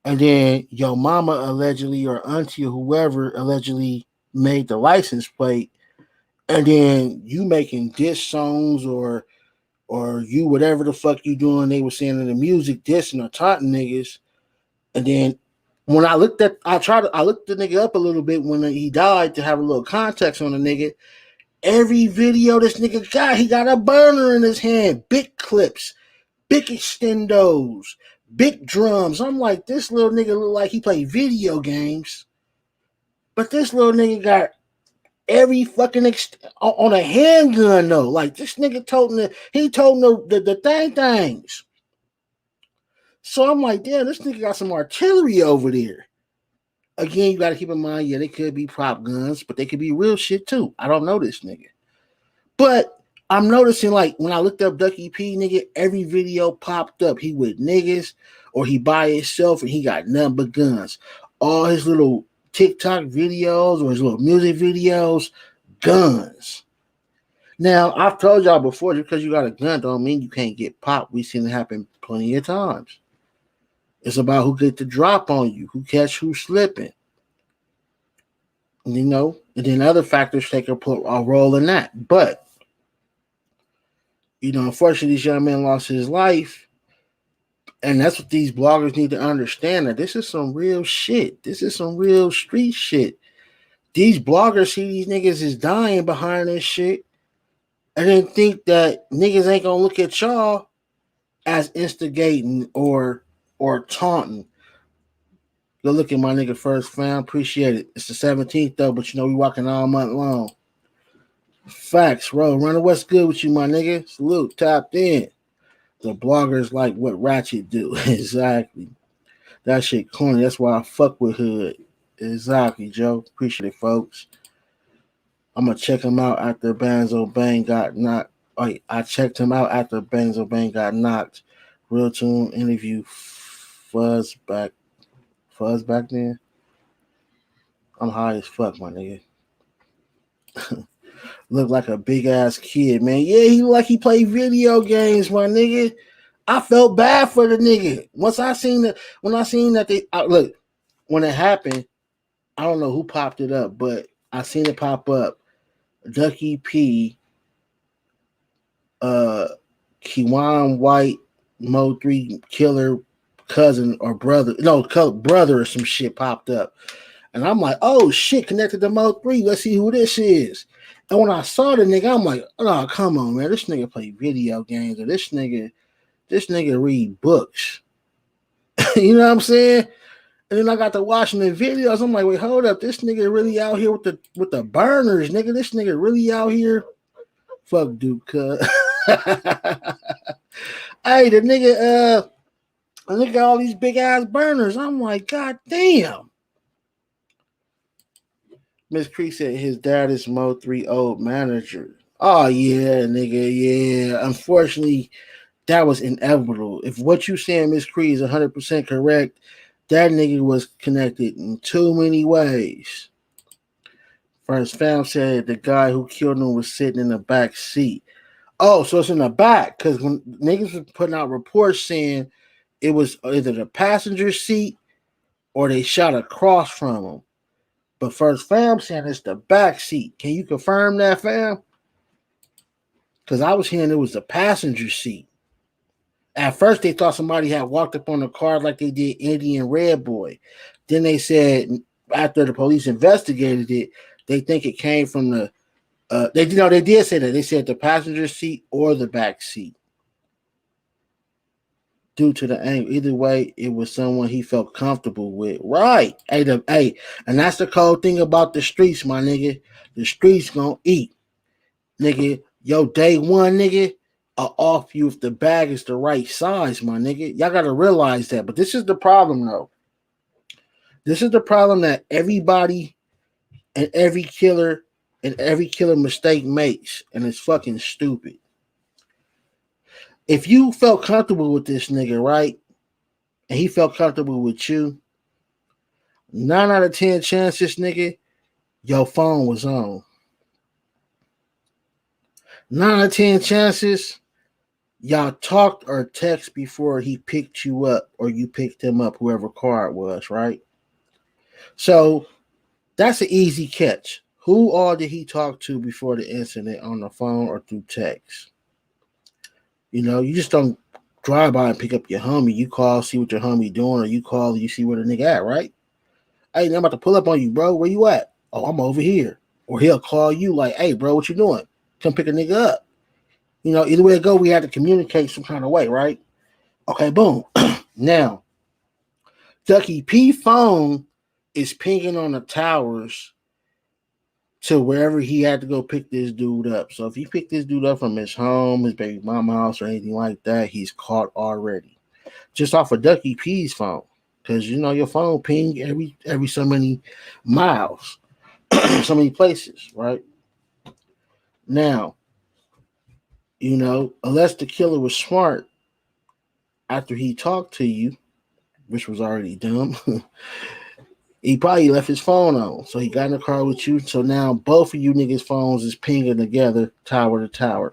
And then your mama allegedly or auntie or whoever allegedly made the license plate. And then you making diss songs or you whatever the fuck you doing, they were saying in the music dissing or taunting niggas. And then when I looked the nigga up a little bit when he died to have a little context on the nigga. Every video this nigga got, he got a burner in his hand, big clips, big extendos, big drums. I'm like, this little nigga look like he played video games. But this little nigga got every fucking on a handgun though. Like this nigga told the things. So I'm like, damn, this nigga got some artillery over there. Again, you gotta keep in mind, yeah, they could be prop guns, but they could be real shit too. I don't know this nigga. But I'm noticing, like, when I looked up Ducky P, nigga, every video popped up. He with niggas or he by himself and he got nothing but guns. All his little TikTok videos or his little music videos, guns. Now, I've told y'all before, just because you got a gun don't mean you can't get popped. We've seen it happen plenty of times. It's about who get the drop on you, who catch who slipping. You know, and then other factors take a role in that. But, you know, unfortunately, this young man lost his life. And that's what these bloggers need to understand, that this is some real shit. This is some real street shit. These bloggers see these niggas is dying behind this shit and then think that niggas ain't gonna look at y'all as instigating or taunting. Go look at my nigga first, fam. Appreciate it. It's the 17th though, but you know we walking all month long. Facts, bro. Runner, what's good with you, my nigga? Salute, tapped in. The bloggers like what Ratchet do. Exactly. That shit corny. That's why I fuck with Hood. Exactly, Joe. Appreciate it, folks. I'm gonna check him out after Banzo Bang got knocked. Like, I checked him out after Banzo Bang got knocked. Real Tune interview Fuzz back. Fuzz back then. I'm high as fuck, my nigga. Look like a big ass kid, man. Yeah, he look like he played video games, my nigga. I felt bad for the nigga. When I seen that they look, when it happened, I don't know who popped it up, but I seen it pop up. Ducky P, Kiwan White, Mo 3 killer cousin or brother, brother or some shit popped up. And I'm like, oh shit, connected to Mo 3. Let's see who this is. And when I saw the nigga, I'm like, oh, come on, man. This nigga play video games, or this nigga read books. You know what I'm saying? And then I got to watching the videos. I'm like, wait, hold up. This nigga really out here with the burners, nigga. This nigga really out here. Fuck Duke, cuz. Hey, the nigga got all these big ass burners. I'm like, god damn. Miss Creek said his dad is Mo 3 old manager. Oh yeah, nigga, yeah. Unfortunately, that was inevitable. If what you saying, Miss Creek, is 100% correct, that nigga was connected in too many ways. First fam said the guy who killed him was sitting in the back seat. Oh, so it's in the back, because when niggas was putting out reports saying it was either the passenger seat or they shot across from him. But first fam saying it's the back seat. Can you confirm that, fam? Because I was hearing it was the passenger seat. At first, they thought somebody had walked up on the car like they did Indian Red Boy. Then they said, after the police investigated it, they think it came from the. They did say that. They said the passenger seat or the back seat. Due to the angle. Either way, it was someone he felt comfortable with. Right. Hey, and that's the cold thing about the streets, my nigga. The streets gonna eat. Nigga, yo, day one, nigga, I'll off you if the bag is the right size, my nigga. Y'all gotta realize that. But this is the problem, though. This is the problem that everybody and every killer mistake makes, and it's fucking stupid. If you felt comfortable with this nigga, right, and he felt comfortable with you, 9 out of 10 chances, nigga, your phone was on. 9 out of 10 chances, y'all talked or text before he picked you up or you picked him up, whoever car it was, right? So that's an easy catch. Who all did he talk to before the incident on the phone or through text? You just don't drive by and pick up your homie. You call, see what your homie doing, or you call, you see where the nigga at, right? Hey, I'm about to pull up on you, bro. Where you at? Oh, I'm over here. Or he'll call you like, hey, bro, what you doing? Come pick a nigga up. Either way it go, we had to communicate some kind of way, right? Okay, boom. Now, Ducky P phone is pinging on the towers to wherever he had to go pick this dude up. So if he picked this dude up from his home, his baby mama house, or anything like that, he's caught already. Just off of Ducky P's phone. Because, your phone ping every so many miles, so many places, right? Now, unless the killer was smart after he talked to you, which was already dumb, he probably left his phone on. So he got in the car with you. So now both of you niggas' phones is pinging together, tower to tower.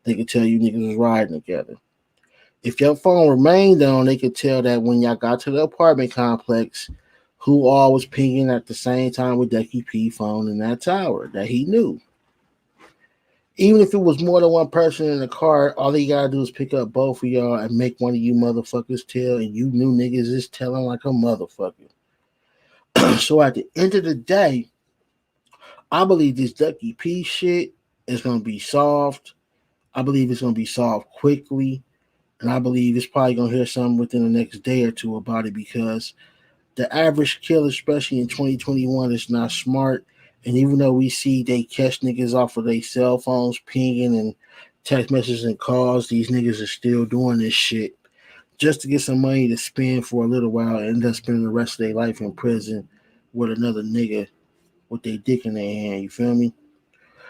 They could tell you niggas was riding together. If your phone remained on, they could tell that when y'all got to the apartment complex, who all was pinging at the same time with Ducky P phone in that tower that he knew. Even if it was more than one person in the car, all they gotta do is pick up both of y'all and make one of you motherfuckers tell, and you new niggas is telling like a motherfucker. So at the end of the day, I believe this Ducky P shit is gonna be solved. I believe it's gonna be solved quickly. And I believe it's probably going to hear something within the next day or two about it, because the average killer, especially in 2021, is not smart. And even though we see they catch niggas off of their cell phones pinging and text messages and calls. These niggas are still doing this shit just to get some money to spend for a little while and end up spending the rest of their life in prison with another nigga with their dick in their hand. You feel me?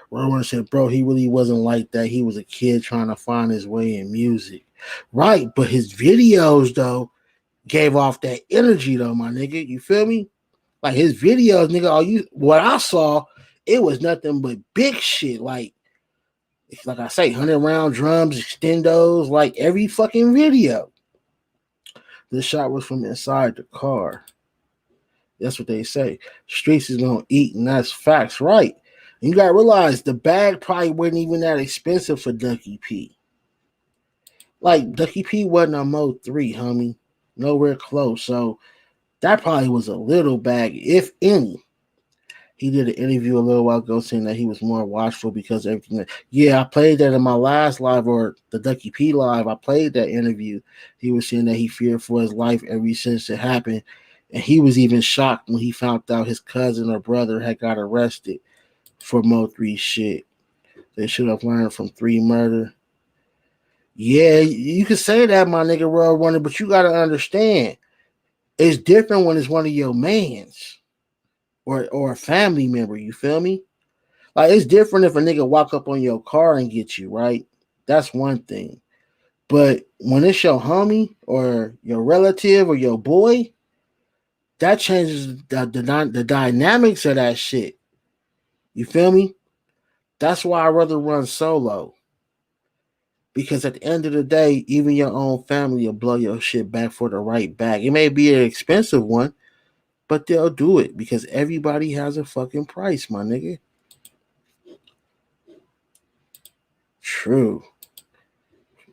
Rowan said, bro, he really wasn't like that. He was a kid trying to find his way in music. Right, but his videos, though, gave off that energy, though, my nigga. You feel me? Like his videos, nigga, what I saw, it was nothing but big shit. Like I say, 100 round drums, extendos, like every fucking video. This shot was from inside the car. That's what they say. Streets is gonna eat, and that's facts, right? And you gotta realize the bag probably wasn't even that expensive for Ducky P. Like Ducky P wasn't a Mo 3, homie. Nowhere close. So that probably was a little bag, if any. He did an interview a little while ago saying that he was more watchful because of everything. Yeah, I played that in my last live, or the Ducky P live. I played that interview. He was saying that he feared for his life ever since it happened. And he was even shocked when he found out his cousin or brother had got arrested for Mo 3 shit. They should have learned from 3 murder. Yeah, you can say that, my nigga, Road Runner, but you got to understand, it's different when it's one of your mans or a family member. You feel me? Like, it's different if a nigga walk up on your car and get you, right? That's one thing. But when it's your homie or your relative or your boy, that changes the dynamics of that shit. You feel me? That's why I'd rather run solo. Because at the end of the day, even your own family will blow your shit back for the right bag. It may be an expensive one, but they'll do it because everybody has a fucking price, my nigga. True.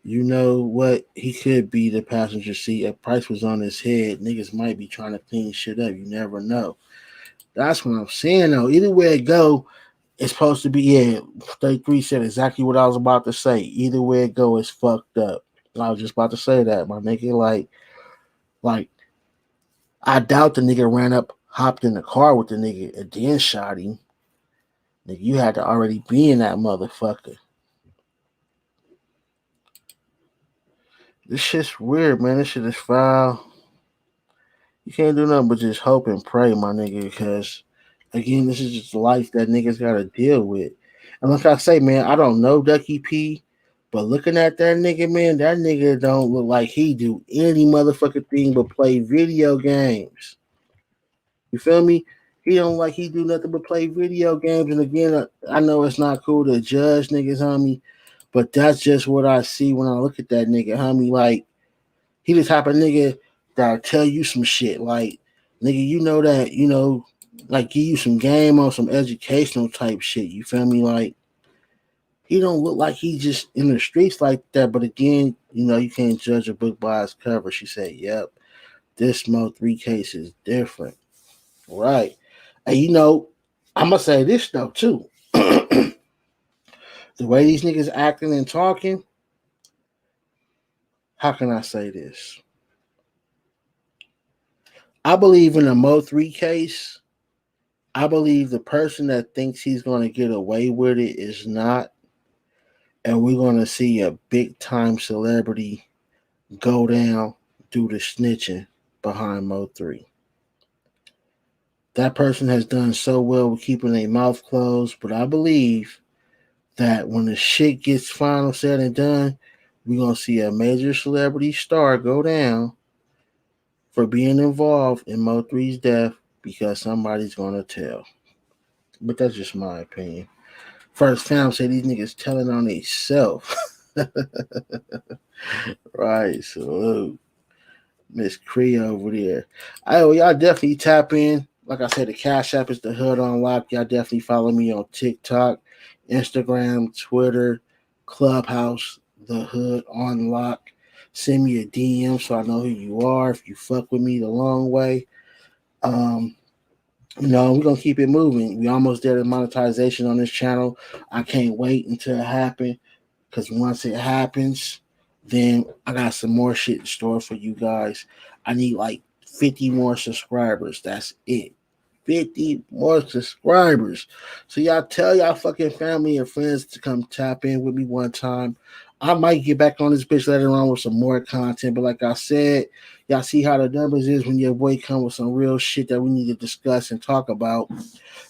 You know what? He could be the passenger seat. If Price was on his head, niggas might be trying to clean shit up. You never know. That's what I'm saying, though. Either way it go, it's supposed to be, yeah, 33 said exactly what I was about to say. Either way it go, it's fucked up. I was just about to say that, my nigga. Like, I doubt the nigga ran up, hopped in the car with the nigga, and then shot him. Nigga, you had to already be in that motherfucker. This shit's weird, man. This shit is foul. You can't do nothing but just hope and pray, my nigga, because again, this is just life that niggas gotta deal with. And like I say, man, I don't know Ducky P, but looking at that nigga, man, that nigga don't look like he do any motherfucking thing but play video games. You feel me? He don't like he do nothing but play video games. And again, I know it's not cool to judge niggas, homie, but that's just what I see when I look at that nigga, homie. Like, he the type of nigga that'll tell you some shit. Like, nigga, you know that, like give you some game on some educational type shit. You feel me? Like, he don't look like he just in the streets like that. But again, you can't judge a book by its cover. She said, yep, this Mo 3 case is different. Right. And I'm gonna say this though too. The way these niggas acting and talking, how can I say this? I believe in the Mo 3 case, I believe the person that thinks he's going to get away with it is not. And we're going to see a big time celebrity go down due to snitching behind Mo 3. That person has done so well with keeping their mouth closed, but I believe that when the shit gets final said and done, we're going to see a major celebrity star go down for being involved in Mo 3's death because somebody's going to tell. But that's just my opinion. First Fam say these niggas telling on themselves. Right, salute. Miss Cree over there. Y'all definitely tap in. Like I said, the Cash App is the Hood Unlocked. Y'all definitely follow me on TikTok, Instagram, Twitter, Clubhouse, the Hood Unlocked. Send me a DM so I know who you are if you fuck with me the long way. We're gonna keep it moving. We almost there to monetization on this channel. I can't wait until it happens, because once it happens, then I got some more shit in store for you guys. I need like 50 more subscribers. That's it. 50 more subscribers. So y'all tell y'all fucking family and friends to come tap in with me one time. I might get back on this bitch later on with some more content, but like I said, y'all see how the numbers is when your boy come with some real shit that we need to discuss and talk about.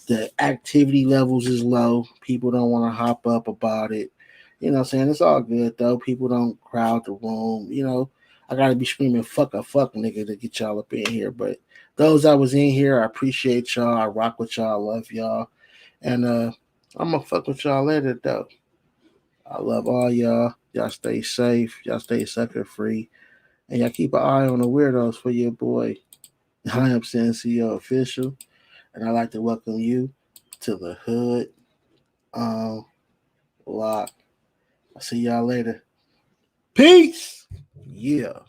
The activity levels is low. People don't want to hop up about it. You know what I'm saying? It's all good though. People don't crowd the room. You know, I gotta be screaming fuck a fuck nigga to get y'all up in here. But those that was in here, I appreciate y'all. I rock with y'all. I love y'all. And I'm gonna fuck with y'all later though. I love all y'all. Y'all stay safe. Y'all stay sucker free. And y'all keep an eye on the weirdos for your boy. I am CEO Official. And I'd like to welcome you to the hood. Lock. I'll see y'all later. Peace. Yeah.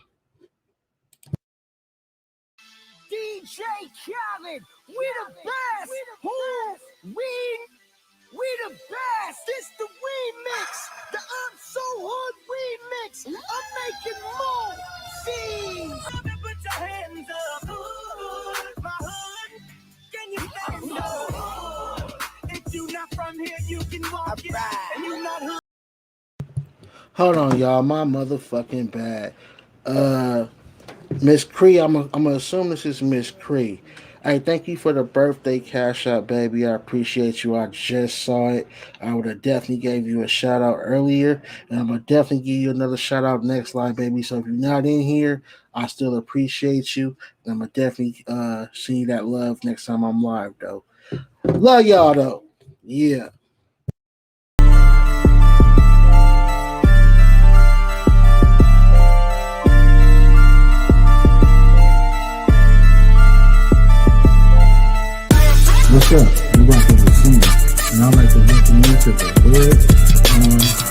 DJ Khaled, we the best. We the best. This the remix. The I'm So Hood remix. I'm making more scenes. Put your hands up. Hood, my hood. Can you stand up? If you not from here, you can walk it. And you not hood. Hold on, y'all. My motherfucking bad. Miss Cree, I'm gonna assume this is Miss Cree. Hey, thank you for the birthday cash out, baby. I appreciate you. I just saw it. I would have definitely gave you a shout out earlier, and I'm gonna definitely give you another shout out next live, baby. So if you're not in here, I still appreciate you. And I'm gonna definitely see that love next time I'm live, though. Love y'all, though. Yeah. What's up? I'm rocking with Senior, and I'd like to welcome you to the hood.